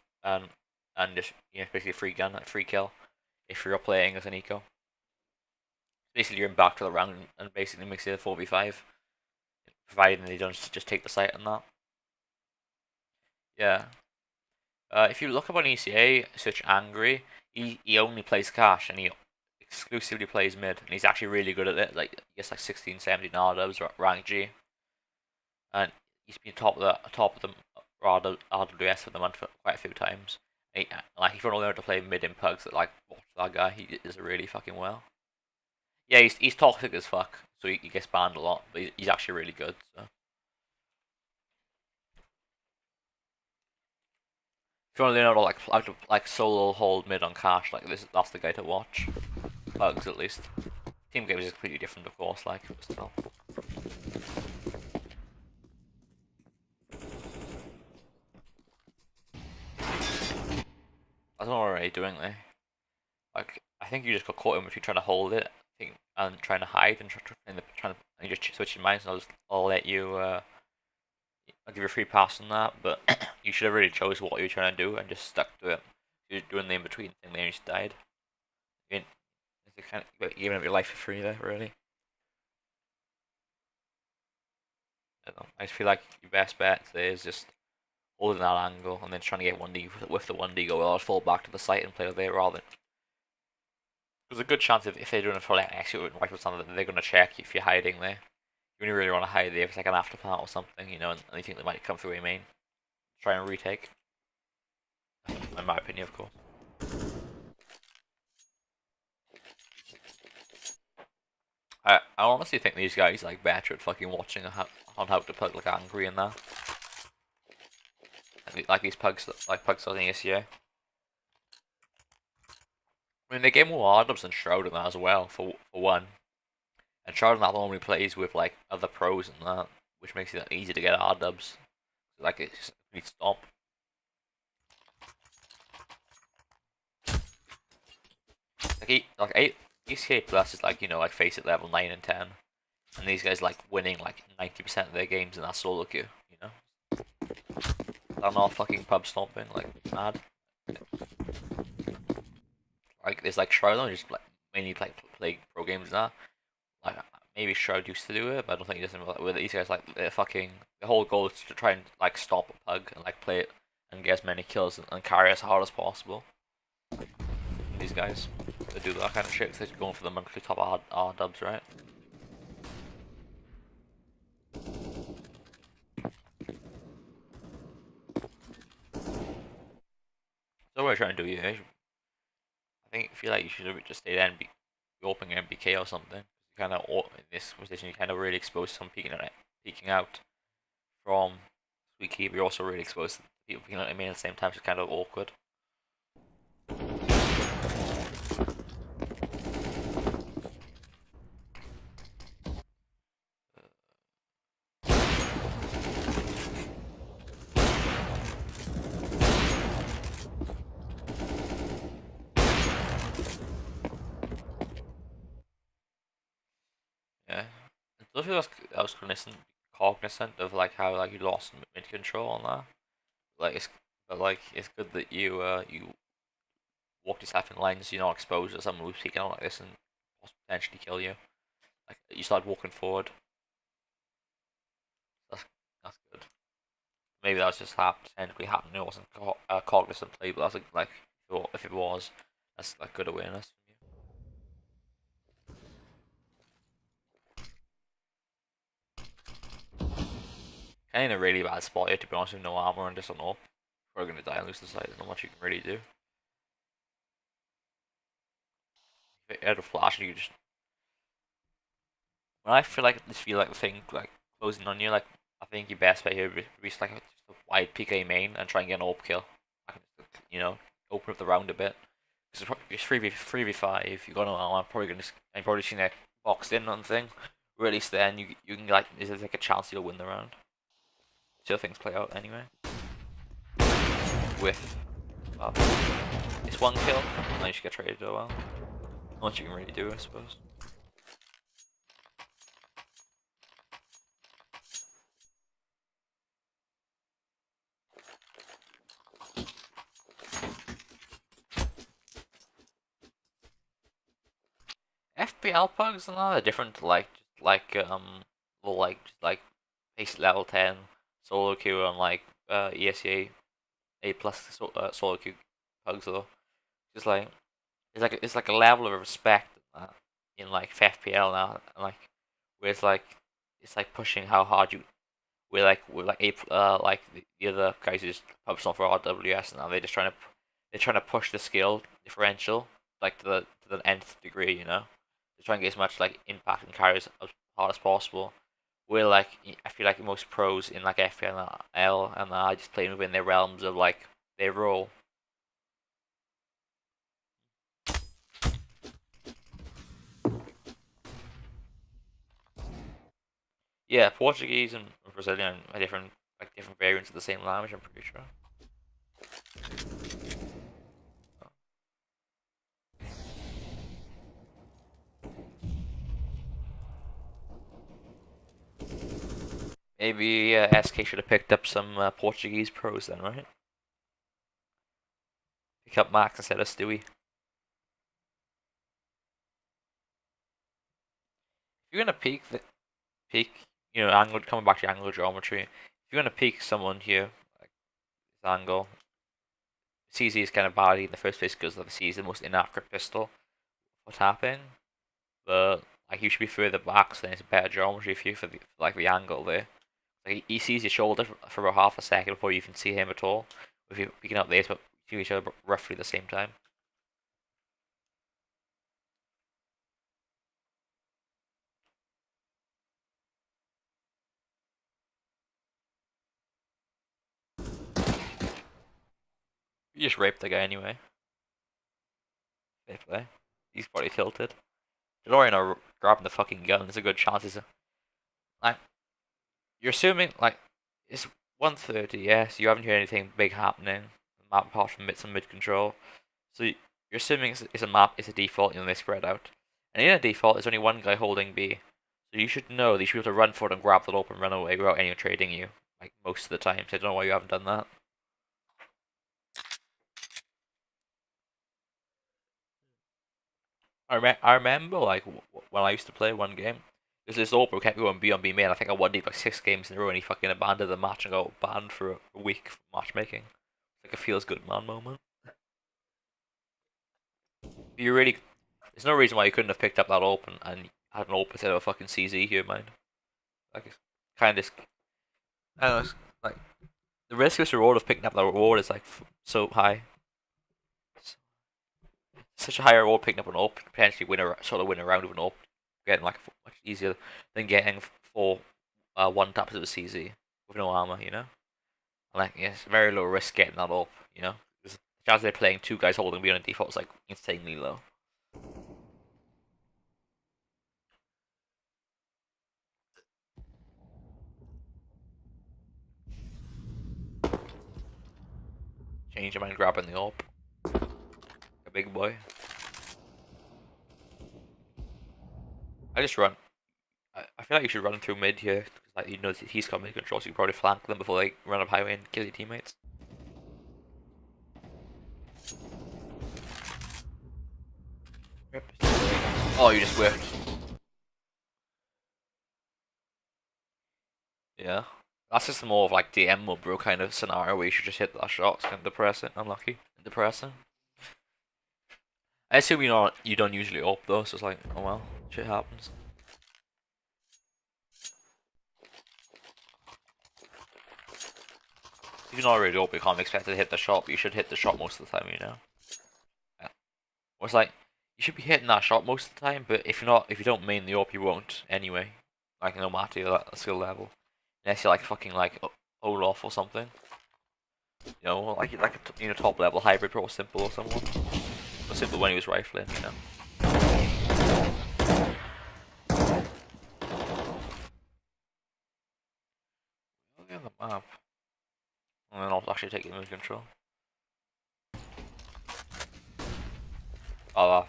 basically a free gun, a free kill if you're playing as an eco. Basically, you're in back to the round and basically makes it a 4v5, providing they don't just take the site on that. Yeah. If you look up on ECA, search Angry, he only plays Cash and he exclusively plays mid, and he's actually really good at it. Like he gets like 16, 17 R dubs rank G. and he's been top of the RWS for the month for quite a few times. Like if you want to learn to play mid in pugs, that like watch that guy. He is really fucking well. Yeah, he's toxic as fuck, so he gets banned a lot, but he's actually really good. So if you want to learn how to like solo hold mid on cash, like that's the guy to watch. Pugs at least. Team games is completely different, of course. Like, but still. I don't know what we're really doing there. Like, I think you just got caught in if you're trying to hold it, I think, and trying to hide and and you just switch your minds. And I'll let you. I'll give you a free pass on that, but you should have really chose what you were trying to do and just stuck to it. You're doing the in between thing, then you just died. You kind of giving up your life for free there, really. I don't know. I just feel like your best bet today is just holding that angle and then trying to get 1D with the 1D go. Well, I'll fall back to the site and play there rather than. There's a good chance if they're doing a full execute with rifle stand that they're going to check if you're hiding there. You only really want to hide there if it's like an afterpart or something, you know, and you think they might come through your main. Try and retake. In my opinion, of course. I honestly think these guys like better at fucking watching on how to pug like angry and that. Like these pugs, like pugs on the ACA. I mean, they get more R-dubs than Shroud in that as well, for one. And Shroud in that normally plays with like other pros and that, which makes it easy to get R-dubs. Like it's just a complete stop. Like ECA plus is like, you know, like face it level 9 and 10. And these guys like winning like 90% of their games in that solo queue, you know? They're not fucking pub stomping, like mad. Like there's like Shroud just like mainly play pro games now. Like maybe Shroud used to do it, but I don't think he does. Like, with these guys, like they're fucking the whole goal is to try and like stop a pug and like play it and get as many kills and carry as hard as possible. And these guys, they do that kind of shit. They're going for the monthly top R dubs, right? So what we're trying to do here, I feel like you should have just stayed there and be opening MBK or something. Kind of in this position, you kind of really exposed some peeking out from Sweet Key, but you're also really exposed to people peeking out at me at the same time. So it's kind of awkward. Yeah, I don't feel I was cognizant of like how like you lost mid control on that. It's good that you walked yourself in lines, so you're not exposed to someone who's peeking out like this and potentially kill you. Like you started walking forward. That's that's good. Maybe that was just technically happening. It wasn't cognizant play, but that's like if it was, that's like good awareness from you. Kind of in a really bad spot here, to be honest, with no armor and just an AWP. We're gonna die and lose the site. There's not much you can really do. If you had a flash, you just. When I feel like the thing like closing on you, like I think your best bet here would be just like just a wide PK main and try and get an AWP kill. You know, open up the round a bit. It's 3v5. You got no armor. I've probably seen it boxed in on thing. Release then you can like there's like a chance you'll win the round. See how things play out anyway. With it's one kill. Now you should get traded as well. Not much you can really do, I suppose. FPL pugs and that are different to like base level 10 solo queue and like ESEA A plus solo queue pugs though. Just like it's like a level of respect in like FPL now, and like where it's like pushing how hard you like the other guys who just focus on for RWS now. They're trying to push the skill differential like to the nth degree. They're trying to get as much like impact and carries as hard as possible. Where like I feel like most pros in like FPL and are just playing within their realms of like their role. Yeah, Portuguese and Brazilian are different variants of the same language. I'm pretty sure. Maybe SK should have picked up some Portuguese pros then, right? Pick up Max instead of Stewie. If you're gonna peak, angle coming back to angle geometry. If you're gonna peak someone here, like this angle, CZ is kind of bad in the first place because obviously he's the most inaccurate pistol for tapping. But like you should be further back, so then it's a better geometry for you for the angle there. Like he sees your shoulder for about half a second before you can see him at all. If you're picking up this, but see each other roughly the same time. You just raped the guy anyway. Fair play. He's probably tilted. Dorian are grabbing the fucking gun. There's a good chance he's like you're assuming like it's 1:30. Yes, you haven't heard anything big happening. Map apart from some mid control. So you're assuming it's a map. It's a default. They spread out. And in a default, there's only one guy holding B. So you should know that you should be able to run for it and grab the rope and run away without anyone trading you. Like most of the time. So I don't know why you haven't done that. I remember like when I used to play one game, there's this Oprah who kept going B on B main. I think I won like 6 games in a row, and he fucking abandoned the match and got banned for a week for matchmaking. It's like a feels good man moment. You really, there's no reason why you couldn't have picked up that open and had an open instead of a fucking CZ here, man. Like it's kind of, I don't know, it's like the risk versus reward of picking up that reward is like so high. It's such a high reward picking up an open, potentially win a round with an open, getting like much easier than getting 4 1 taps of a CZ with no armor. Like it's very low risk getting that up, Because the chance they're playing 2 guys holding B on a default is like insanely low. Change your mind grabbing the AWP. A big boy. I just run. I feel like you should run through mid here, because like you know he's coming to control, so you can probably flank them before they run up highway and kill your teammates. Oh, you just whiffed. Yeah. That's just more of like DM mode bro kind of scenario where you should just hit that shot. It's kind of depressing. Unlucky. Depressing. I assume you don't usually up though, so it's like, oh well, shit happens. If you're not already up, you can't expect to hit the shot, but you should hit the shot most of the time. Yeah. Or it's like you should be hitting that shot most of the time, but if you don't main the up, you won't anyway. Like no matter your skill level, unless you're like fucking like Olaf or something. Like a top level hybrid pro simple or someone. Or simple when he was rifling. Look at the map. And then I'll actually take image control. Oh,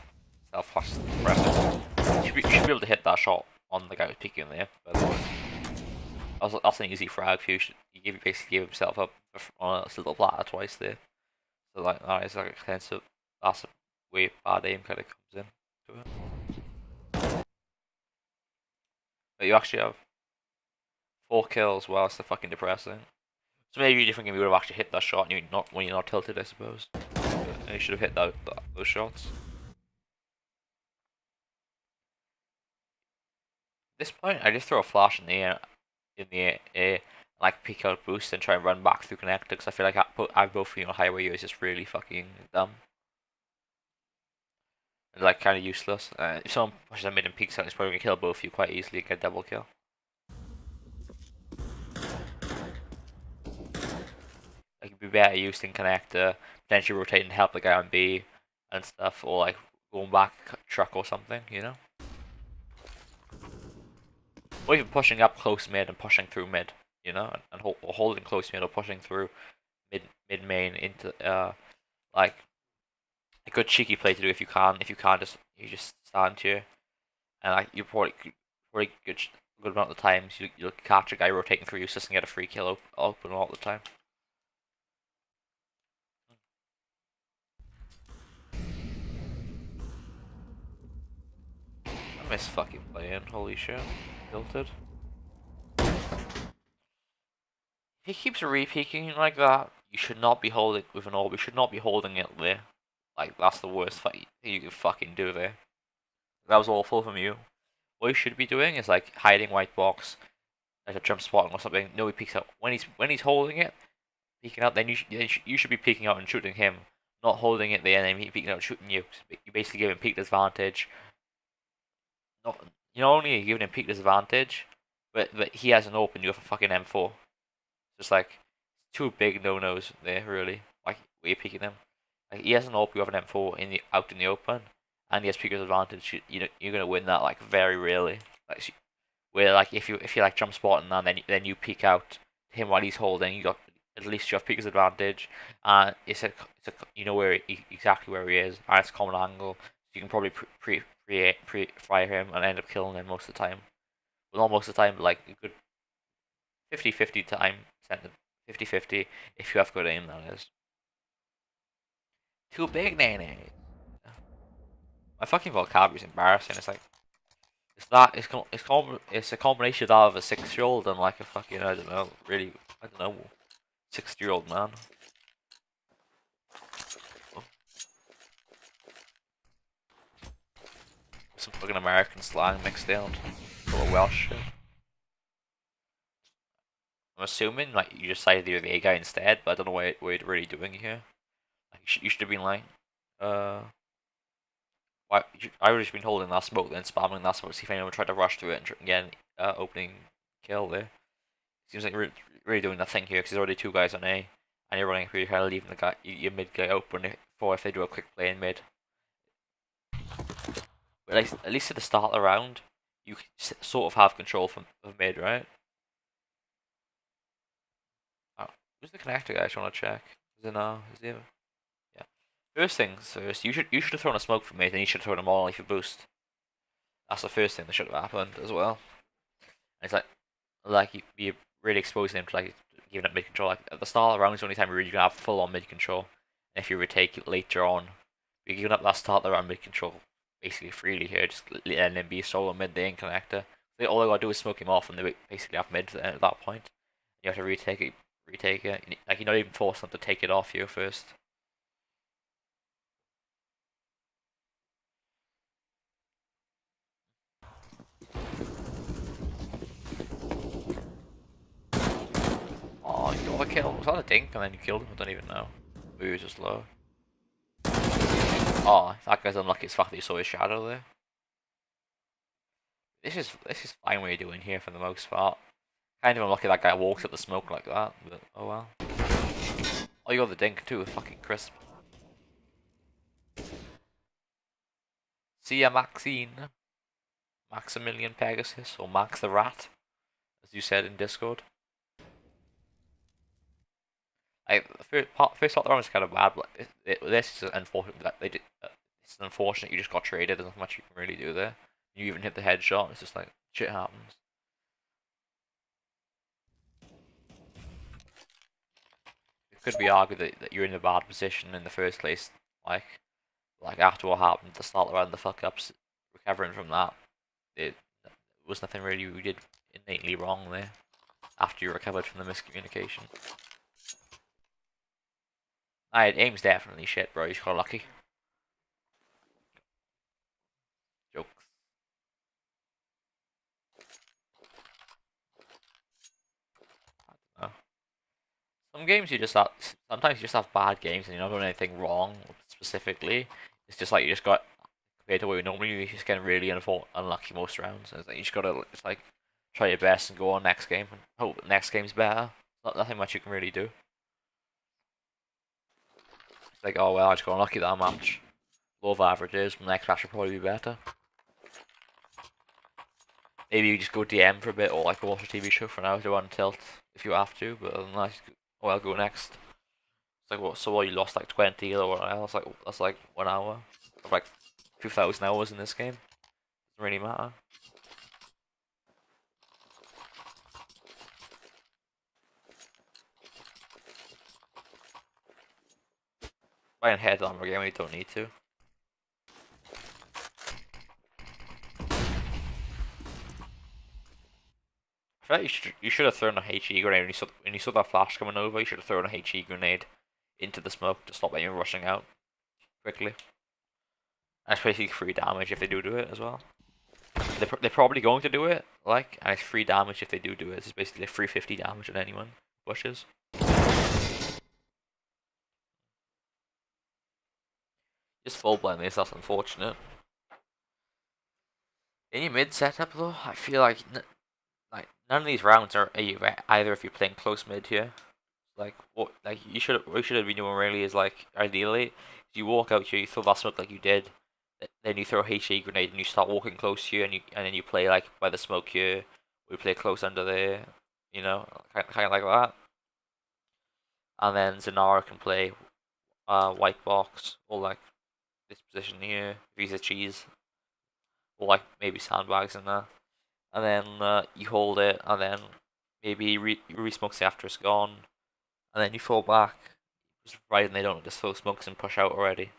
self flash pressing. You should be able to hit that shot on the guy who's peeking there, by the way. That's an easy frag for you. He basically gave himself up on a little platter twice there. So like that is like extensive. That's a way bad aim kind of comes in to it. But you actually have 4 kills. Well, it's fucking depressing. So maybe a different game, you would have actually hit that shot, and when you're not tilted, I suppose. But you should have hit those shots. At this point, I just throw a flash in the air, like peek out boost and try and run back through connector, because I feel like I both highway is just really fucking dumb. And, like kind of useless. If someone pushes a mid and peeks out, it's probably gonna kill both of you quite easily and get double kill. Like it'd be better using connector, potentially rotating to help the guy on B and stuff, or like going back truck or something, you know? Or even pushing up close mid and pushing through mid, you know, and or holding close mid or pushing through mid main into like a good cheeky play to do if you can. If you can't, just stand here and like you probably good amount of times you'll catch a guy rotating through you just and get a free kill open all the time. I miss fucking playing. Holy shit, tilted. If he keeps re-peeking like that, you should not be holding with an orb. You should not be holding it there. Like that's the worst fight you can fucking do there. That was awful from you. What you should be doing is like hiding white box, like a jump spotting or something. No, he peeks out when he's holding it, peeking out. Then you should be peeking out and shooting him, not holding it there and then he peeking out and shooting you. You basically give him peak disadvantage. Not you not only are you giving him peak disadvantage, but he has an open. You have a fucking M4. Just like two big no nos there really. Like where you're peeking him. Like he has an open. You have an M4 out in the open, and he has peak disadvantage. You're gonna win that like very rarely. Like where like if you like jump spotting and then you peek out him while he's holding, you got at least you have peak advantage, and it's a you know exactly where he is, and it's a common angle, so you can probably pre fire him and end up killing him most of the time. Well, not most of the time, but like a good 50-50 time, 50-50 if you have good aim. That is. Too big, Nene. My fucking vocabulary is embarrassing. It's like it's a combination of a 6-year-old and like a fucking I don't know, really I don't know, 60-year-old man. Some fucking American slang mixed in, full of Welsh shit. I'm assuming like you decided you're the A guy instead, but I don't know what you're really doing here. Like you should have been like, why I would have just been holding that smoke then spamming that smoke, see if anyone tried to rush through it and again opening kill there. Seems like you're really doing nothing here because there's already two guys on A, and you're running through. You're kind of leaving the guy, your mid guy open for if they do a quick play in mid. But at least at the start of the round, you sort of have control of mid, right? Oh, who's the connector guy? I just want to check. Is it now? Is he? Yeah. First things first. You should have thrown a smoke for mid, and you should have thrown a monolith for boost. That's the first thing that should have happened as well. And it's like you really exposing him to like giving up mid control. Like at the start of the round is the only time you're really gonna have full on mid control. And if you retake it later on, you're giving up that start of the round mid control basically freely here, just letting him be a solo mid lane connector. All they gotta do is smoke him off, and they basically have mid at that point. You have to retake it. Like you're not even forcing them to take it off you first. Oh, you got a kill. Was that a dink? And then you killed him? I don't even know. Maybe he was just low. Oh, that guy's unlucky as fuck that you saw his shadow there. This is fine what you're doing here for the most part. Kind of unlucky that guy walks up the smoke like that, but oh well. Oh, you got the dink too, fucking crisp. See ya, Maxine. Maximilian Pegasus, or Max the Rat, as you said in Discord. Like, first part of the round is kind of bad, but this is unfortunate that they did. It's unfortunate you just got traded. There's not much you can really do there. You even hit the headshot. It's just like shit happens. It could be argued that you're in a bad position in the first place. Like after what happened to start around the fuck ups, recovering from that, it was nothing really you did innately wrong there. After you recovered from the miscommunication. Aim's definitely shit, bro. You got lucky. Jokes. I Some games you just have, sometimes you just have bad games and you're not doing anything wrong specifically. It's just like you just got, compared to what you normally do, you just get really unlucky most rounds. It's like you just gotta just like try your best and go on next game and hope the next game's better. Nothing much you can really do. It's like, oh well, I just got unlucky that match. Low of averages, the next match will probably be better. Maybe you just go DM for a bit or like watch a TV show for an hour to run tilt if you have to, but other than that, oh, I'll go next. It's like, what, so what, you lost like 20 or what else? Like, that's like 1 hour. Of like 2,000 hours in this game. Doesn't really matter. Buying head armor game when you don't need to. I feel like you should have thrown a HE grenade when you saw that flash coming over. You should have thrown a HE grenade into the smoke to stop anyone rushing out quickly. That's basically free damage if they do it as well. They're probably going to do it, like, and it's free damage if they do it. It's basically free 50 damage on anyone pushes. Just full blind this, that's unfortunate. In your mid setup though, I feel like none of these rounds are either if you're playing close mid here. Like what you should have been doing really is like ideally you walk out here, you throw that smoke like you did, then you throw a HE grenade and you start walking close here and then you play like by the smoke here, we play close under there, you know, kind of like that. And then Zanara can play white box or like this position here if he's a cheese, or like maybe sandbags in there. And then you hold it, and then maybe re-smokes after it's gone, and then you fall back, just right, and they don't just throw smokes and push out already.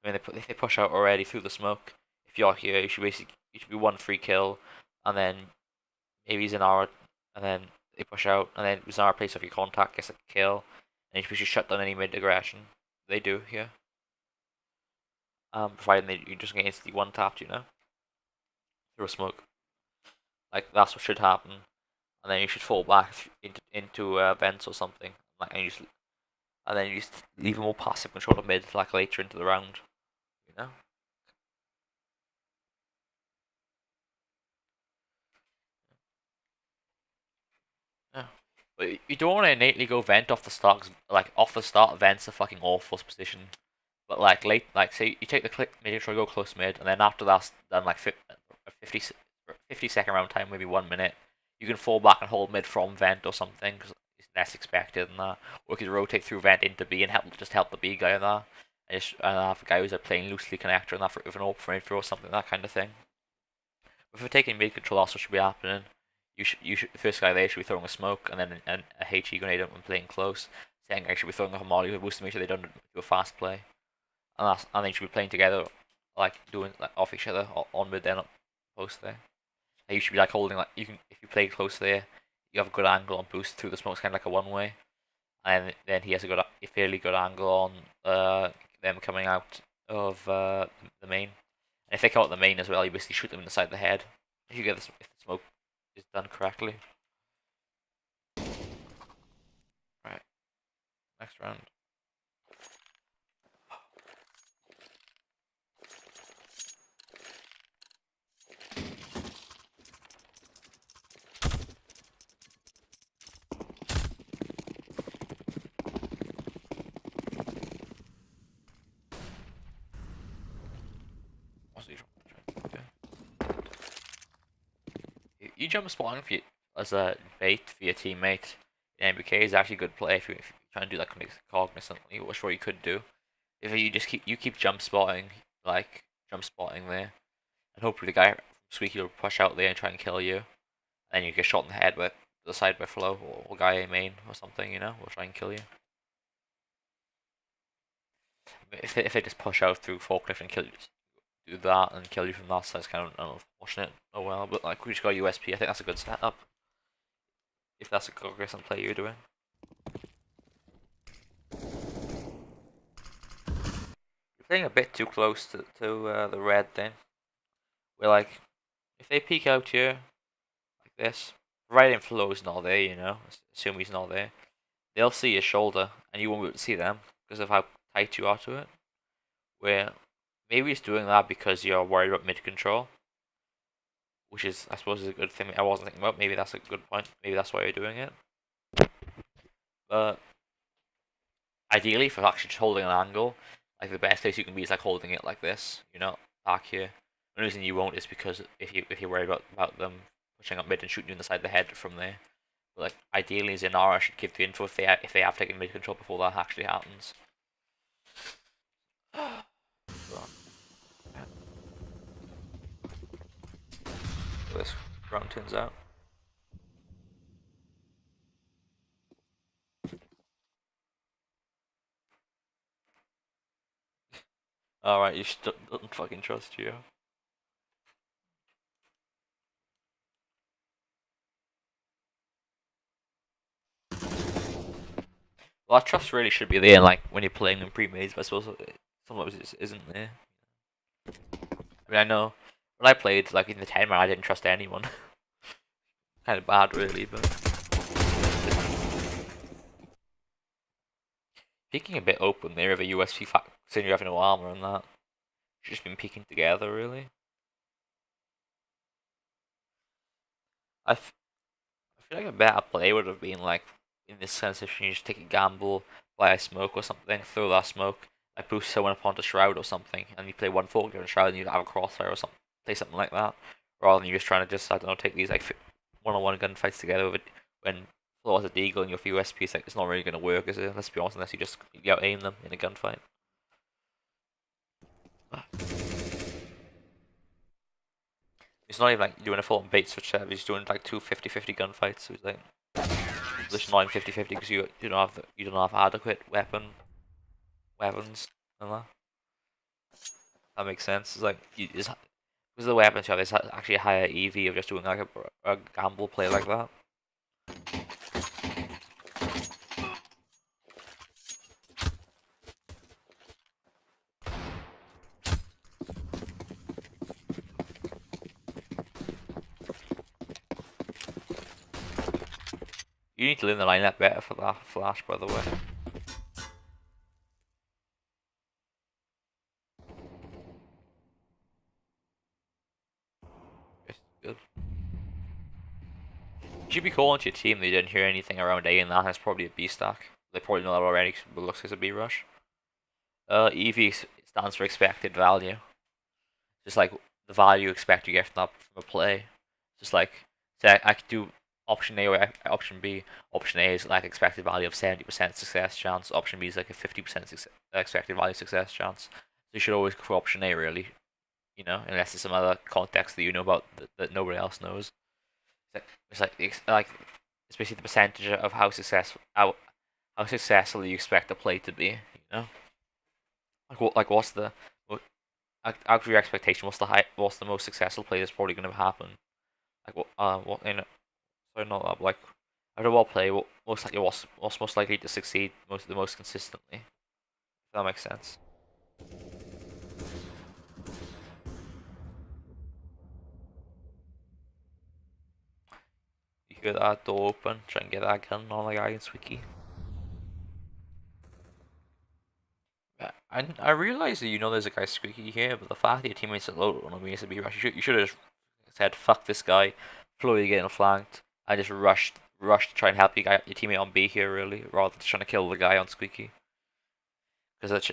I mean, if they push out already through the smoke, if you're here, you should be one free kill, and then maybe Zanara, and then they push out, and then Zanara plays off your contact, gets a kill, and you should shut down any mid aggression. They do here. Providing you just get instantly one tapped, you know, through a smoke. Like that's what should happen, and then you should fall back into vents or something, like and then you just leave a more passive control of mid, like later into the round, you know. Yeah, but you don't want to innately go vent off the start, 'cause, like off the start, vent's a fucking awful position. But like late, like say you take the click, make sure you go close mid, and then after that's done, like 50 second round time, maybe 1 minute, you can fall back and hold mid from vent or something because it's less expected than that. Or you could rotate through vent into B and help the B guy in there, and have a guy who's playing loosely connector and that with an open frame throw or something, that kind of thing. But if we're taking mid control, that's what should be happening. You should the first guy there should be throwing a smoke and then a HE grenade when playing close. Second guy should be throwing a molly with boost to make sure they don't do a fast play. And they should be playing together, like doing like off each other on mid then up post there. And you should be like holding like you can if you play close there, you have a good angle on boost through the smoke, it's kind of like a one way, and then he has a fairly good angle on them coming out of the main. And if they come out the main as well, you basically shoot them in the side of the head. If the smoke is done correctly. Right, next round. You jump spawning as a bait for your teammate in MBK is actually a good play if you're trying to do that cognizantly, which what you could do. If you just keep jump spotting there, and hopefully the guy from Squeaky will push out there and try and kill you, and you get shot in the head by the side by Flo or guy A main or something, you know, will try and kill you. If they just push out through forklift and kill you, do that and kill you from that side, it's kind of unfortunate. Oh well, but like we just got USP. I think that's a good setup. If that's a cognizant play you're doing. You're playing a bit too close to the red then. We're like, if they peek out here, like this, right in Flo's not there, you know, assume he's not there. they'll see your shoulder, and you won't be able to see them because of how tight you are to it. Where maybe it's doing that because you're worried about mid control, which is, I suppose, is a good thing. I wasn't thinking about. Maybe that's a good point. Maybe that's why you're doing it. But ideally, for actually just holding an angle, like the best place you can be is like holding it like this. You know, back here. The reason you won't is because if you're worried about them pushing up mid and shooting you in the side of the head from there. But like ideally, Zenara should give the info if they have taken mid control before that actually happens. This round turns out. Alright, you still don't fucking trust you. Well, that trust really should be there, like, when you're playing in pre-mades, but I suppose sometimes it isn't there. I mean, I know, when I played, like, in the 10 man, I didn't trust anyone. Kind of bad, really, but... Peeking a bit open there of a USP fact, considering you have no armor and that. You've just been peeking together, really. I feel like a better play would have been, like, in this sense, if you just take a gamble, buy a smoke or something, throw that smoke, like boost someone up onto Shroud or something, and you play one fork on Shroud and you have a crossfire or something, play something like that, rather than you just trying to just, I don't know, take these like one-on-one gunfights together with it when Floor has a deagle and your few USP, it's not really going to work, is it? Let's be honest, unless you just out-aim them in a gunfight. It's not even like doing a full-on bait switch set, he's doing like two 50-50 gunfights, so it's like just not 50-50 because you don't have adequate weapons and that. That makes sense. It's like because of the weapons you have, there's actually a higher EV of just doing like a gamble play like that. You need to learn the lineup better for that flash, by the way. It's good. You should be calling to your team they didn't hear anything around A and that, it's probably a B stack. They probably know that already because it looks like it's a B rush. EV stands for expected value. Just like the value you expect you get from a play. Just like, say I could do option A or option B. Option A is like expected value of 70% success chance. Option B is like a 50% expected value success chance. So you should always go for option A, really. You know, unless there's some other context that you know about that nobody else knows. It's like it's basically the percentage of how successful you expect a play to be. You know, what's the out of your expectation? What's the most successful play that's probably going to happen? Like what you know? Sorry, not that. Like after what play, what's most likely to succeed the most consistently? If that makes sense. You hear that door open? Try and get that gun on the guy in Squeaky. I realize that you know there's a guy Squeaky here, but the fact that your teammates are low on me is a B rush. You should have just said fuck this guy, Floyd getting flanked. I just rushed to try and help your teammate on B here really, rather than trying to kill the guy on Squeaky. Because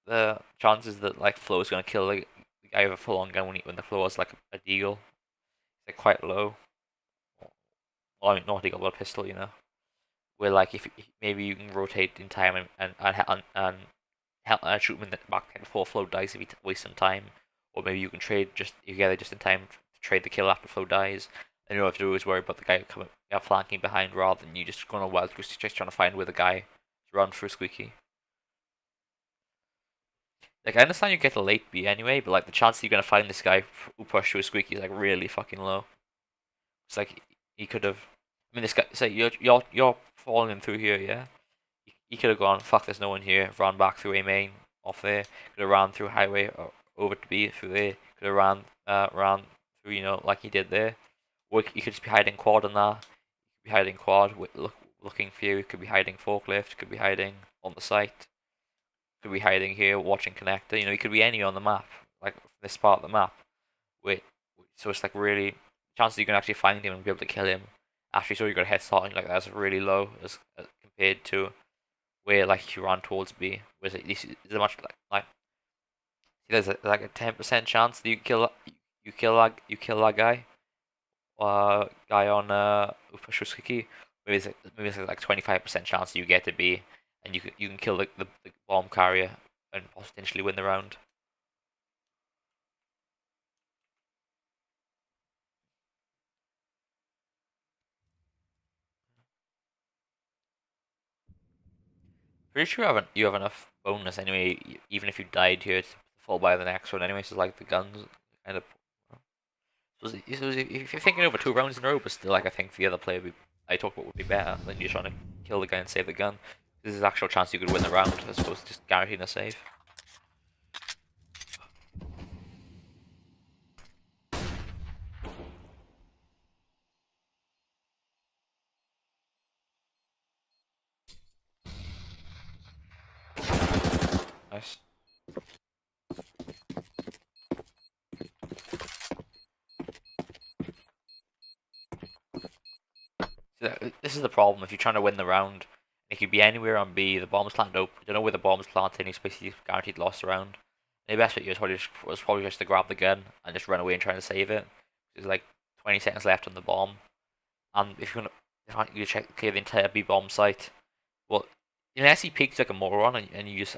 the chances that like Flo is gonna kill the guy with a full on gun when the Flo is like a deagle, they're quite low. Well, I mean, not a deagle, but a pistol, you know. Where like if maybe you can rotate in time and shoot him in the back before Flo dies if he wastes some time, or maybe you can trade together just in time to trade the kill after Flo dies. And you don't have to always worry about the guy coming flanking behind rather than you just going on wild goose just trying to find where the guy to run through Squeaky. Like I understand you get a late B anyway, but like the chance that you're gonna find this guy who pushed through Squeaky is like really fucking low. It's like he could have. I mean, this guy. Say you're falling through here, yeah. He could have gone. Fuck, there's no one here. Ran back through A main off there. Could have ran through highway or over to B through there. Could have ran through like he did there. Or he could just be hiding quad on that. Be hiding quad. Look looking for you. Could be hiding forklift. Could be hiding on the site. Could be hiding here watching connector. You know, he could be anywhere on the map, like this part of the map. Wait, so it's like really chances you can actually find him and be able to kill him after you saw you got a head start like that's really low as compared to where like you ran towards B. Whereas this is a much like there's like a 10% chance that you kill that guy on Upashusiki. Maybe it's like 25% chance you get to B and you can kill the bomb carrier and potentially win the round. Pretty sure you have enough bonus anyway, even if you died here to fall by the next one anyway. So like the guns kind of. So if you're thinking over 2 rounds in a row, but still, like I think the other player I talked about would be better than you trying to kill the guy and save the gun. This is actual chance you could win the round as opposed to just guaranteeing a save. Nice. So this is the problem if you're trying to win the round. It could be anywhere on B. The bomb's planted open. You don't know where the bomb's planted. It's basically guaranteed lost round. And the best bet was probably just to grab the gun and just run away and try to save it. There's like 20 seconds left on the bomb, and if you're gonna you clear the entire B bomb site, well, unless he peeks like a moron and you just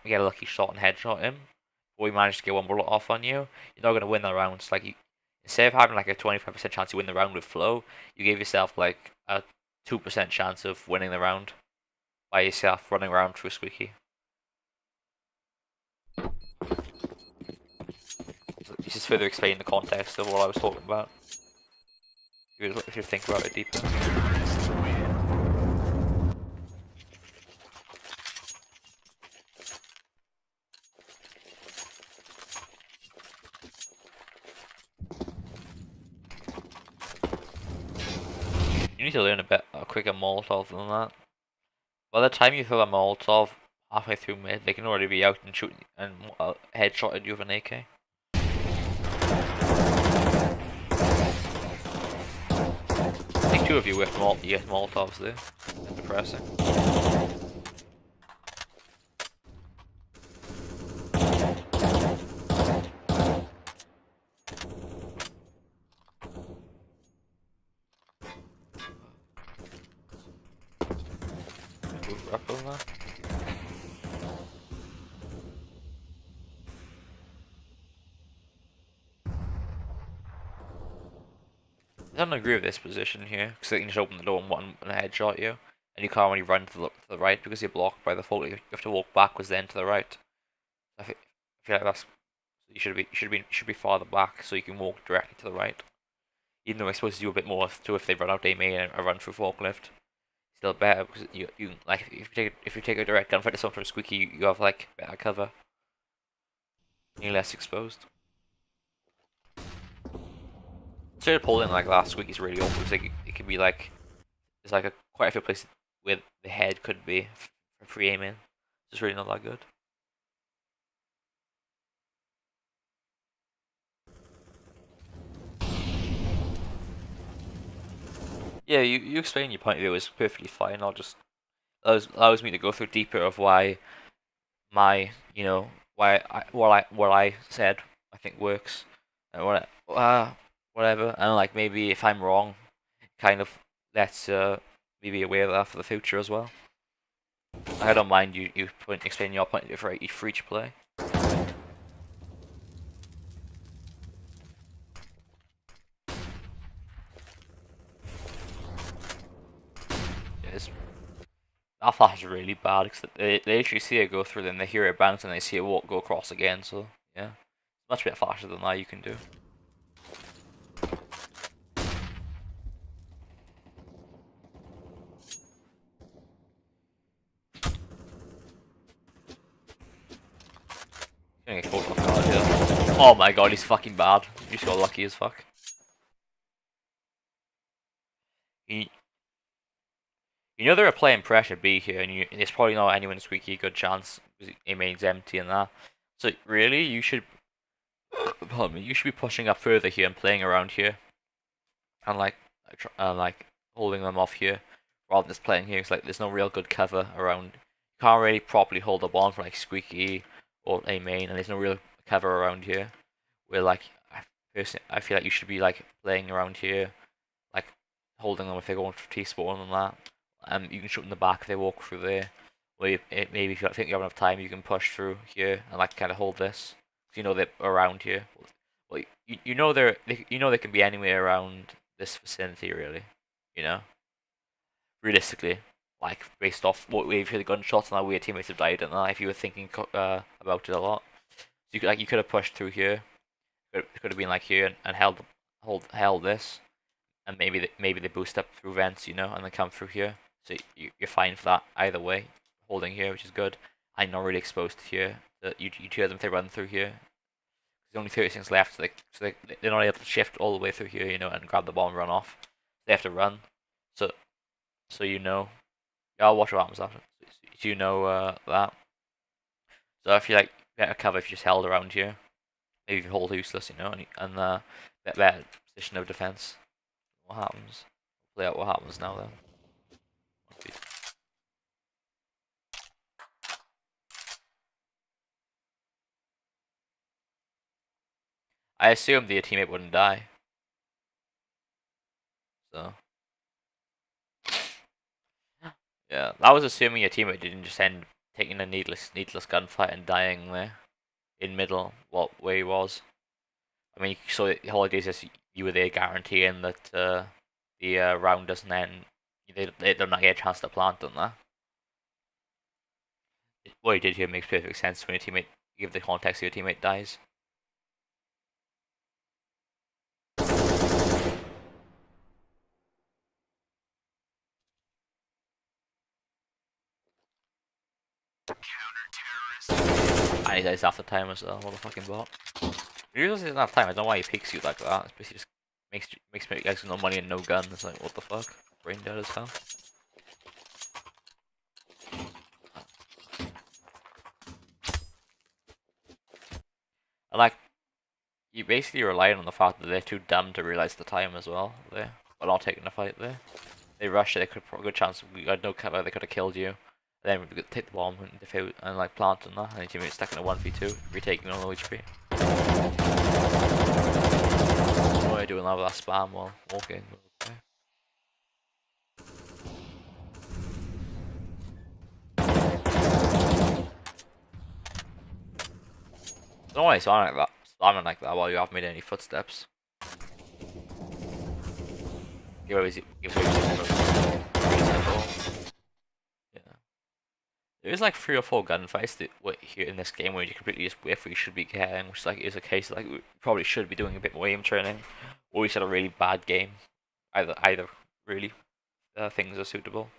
get a lucky shot and headshot him, or you manage to get one bullet off on you, you're not gonna win the round. It's like instead of having like a 25% chance you win the round with flow, you gave yourself like a 2% chance of winning the round by yourself running around through Squeaky. So this is further explaining the context of what I was talking about. If you think about it deeper. You need to learn a quicker Molotov than that. By the time you throw a Molotov halfway through mid, they can already be out and shooting and headshotted you with an AK. I think 2 of you with Molotovs there. That's depressing. Move up on that. I don't agree with this position here, because they can just open the door and headshot you, and you can't really run to the right because you're blocked by the fault. You have to walk backwards then to the right. I feel like that's you should be farther back so you can walk directly to the right. Even though I suppose you do a bit more too if they run out aim and run through forklift. Still better because you like if you take a direct gunfight to someone from Squeaky, you have like better cover. You're less exposed. Instead of pulling like that, Squeaky's really awful because it could be like there's like quite a few places where the head could be for free aiming. It's really not that good. Yeah, you explain your point of view is perfectly fine. I'll just allows me to go through deeper of why my what I said I think works and whatever, and like maybe if I'm wrong, kind of let's me be aware of that for the future as well. I don't mind you explaining your point of view for each play. Yes. That flash is really bad because they actually see it go through, then they hear it bounce and they see it go across again. So yeah, much better faster than that you can do. Gonna get caught off guard here. Oh my god, he's fucking bad. You just got lucky as fuck. You know they're applying pressure B here, and there's probably not anyone squeaky good chance because A main's empty and that. So really, you should, pardon me, you should be pushing up further here and playing around here, and like holding them off here, rather than just playing here. It's like there's no real good cover around. You can't really properly hold up on for like squeaky or A main, and there's no real cover around here. Where like personally, I feel like you should be like playing around here, like holding them if they're going for T-spawn and that. You can shoot in the back if they walk through there. Or maybe if you think you have enough time, you can push through here and like kind of hold this. So you know they're around here. Well, you know they can be anywhere around this vicinity, really. You know, realistically, like based off what we've heard the gunshots and how your teammates have died and that. If you were thinking about it a lot, so you could have pushed through here. It could have been like here and held this, and maybe they boost up through vents, you know, and then come through here. So you're fine for that either way. Holding here, which is good. I'm not really exposed to here. You hear them if they run through here. There's only 30 seconds left, so they're not able to shift all the way through here, you know, and grab the bomb and run off. They have to run. So you know. Yeah, I'll watch what happens after. So you know that. So if you like get a cover, if you just held around here, maybe if you hold useless, you know, and better position of defense. What happens? Play out what happens now then. I assumed your teammate wouldn't die. So yeah, I was assuming your teammate didn't just end taking a needless gunfight and dying there in middle where he was. I mean, so the holidays just you were there guaranteeing that the round doesn't end. They don't not get a chance to plant, don't they? What you did here makes perfect sense when your teammate give the context your teammate dies. And he dies after time as well, motherfucking bot. He usually doesn't have time, I don't know why he picks you like that. It's basically just makes me guys no money and no gun. It's like what the fuck? Brain dead as hell. And like you basically relying on the fact that they're too dumb to realise the time as well there. But not taking the fight there. They rushed it, they could have a good chance we had no cover, they could have killed you. Then we could take the bomb and defuse and like plant and that, and your teammate's stuck in a 1v2, retaking all the HP. What are you doing now with that spam while walking? Okay. I don't know why it's on like that. Slamming like that while you haven't made any footsteps. Give away yeah. There's like 3 or 4 gunfights that here in this game where you completely just whiff where you should be carrying, which like is a case like we probably should be doing a bit more aim training, or we had a really bad game. Either really things are suitable.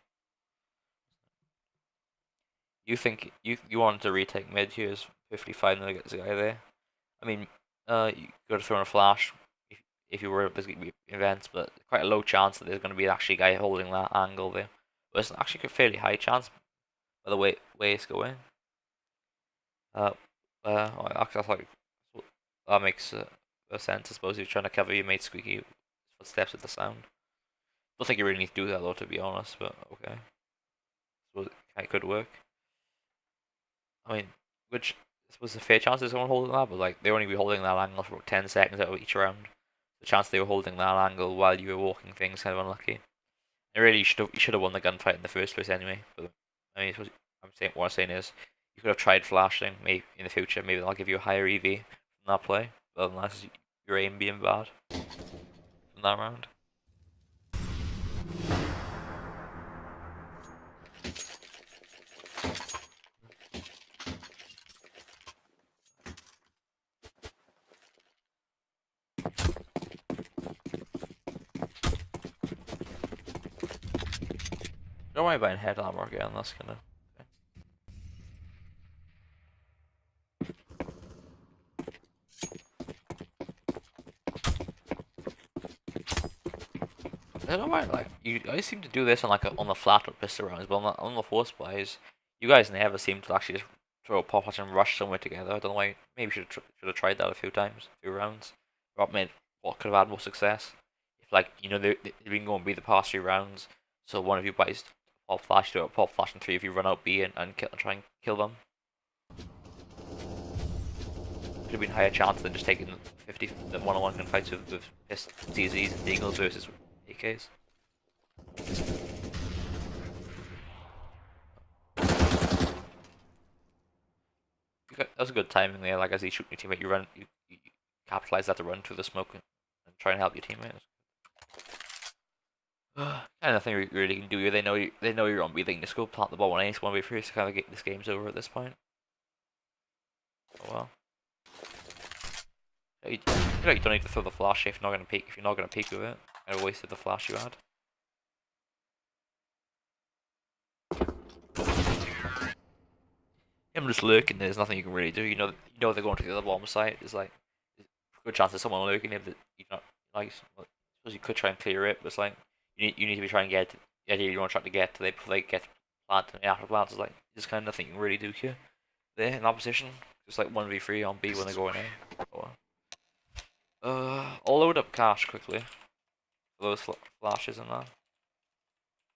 You think you want to retake mid here is 55 and get the guy there. I mean, you got to throw in a flash if you were there's going to be events, but quite a low chance that there's going to be actually a guy holding that angle there. But it's actually a fairly high chance by the way it's going. Actually, like that makes sense. I suppose you're trying to cover your mate's squeaky footsteps with the sound. Don't think you really need to do that though, to be honest. But okay, so it could work. I mean, which I suppose a fair chance there's someone holding that, but like they only be holding that angle for about 10 seconds out of each round. The chance they were holding that angle while you were walking things kind of unlucky. And really, you should have won the gunfight in the first place anyway. But I mean, what I'm saying is, you could have tried flashing. Maybe in the future, maybe they'll give you a higher EV from that play. But unless your aim being bad from that round. Don't worry about head armor again. That's gonna. don't know why, like, you guys seem to do this on like on the flat or pistol rounds, but on the force buys, you guys never seem to actually just throw a pop and rush somewhere together. I don't know why. Maybe should have tried that a few times, a few rounds. What made what could have had more success? If like they been going B the past 3 rounds, so one of you buys pop flash, do a pop flash, and 3 if you run out B and try and kill them. Could have been higher chance than just taking the one-on-one gunfights with CZs and Deagles versus AKs. That was a good timing there. Like as he shooting your teammate, you capitalize that to run through the smoke and try and help your teammates. And nothing you really can do here. They know you're on B. They can just go plant the ball on ace 1v3 to kind of get this game's over at this point. Oh well. You don't need to throw the flash if you're not gonna peek. If you're not gonna peek with it, kind of wasted the flash you had. Him just lurking, there's nothing you can really do. You know they're going to the other bomb site. There's like a good chance there's someone lurking if you not like. I suppose you could try and clear it, but it's like you need to be trying to get the idea you want to try to get to they get planted and after plants is like there's kind of nothing you can really do here. There in opposition, just like 1v3 on B when they're going A. Oh, I'll load up cash quickly for those flashes and that.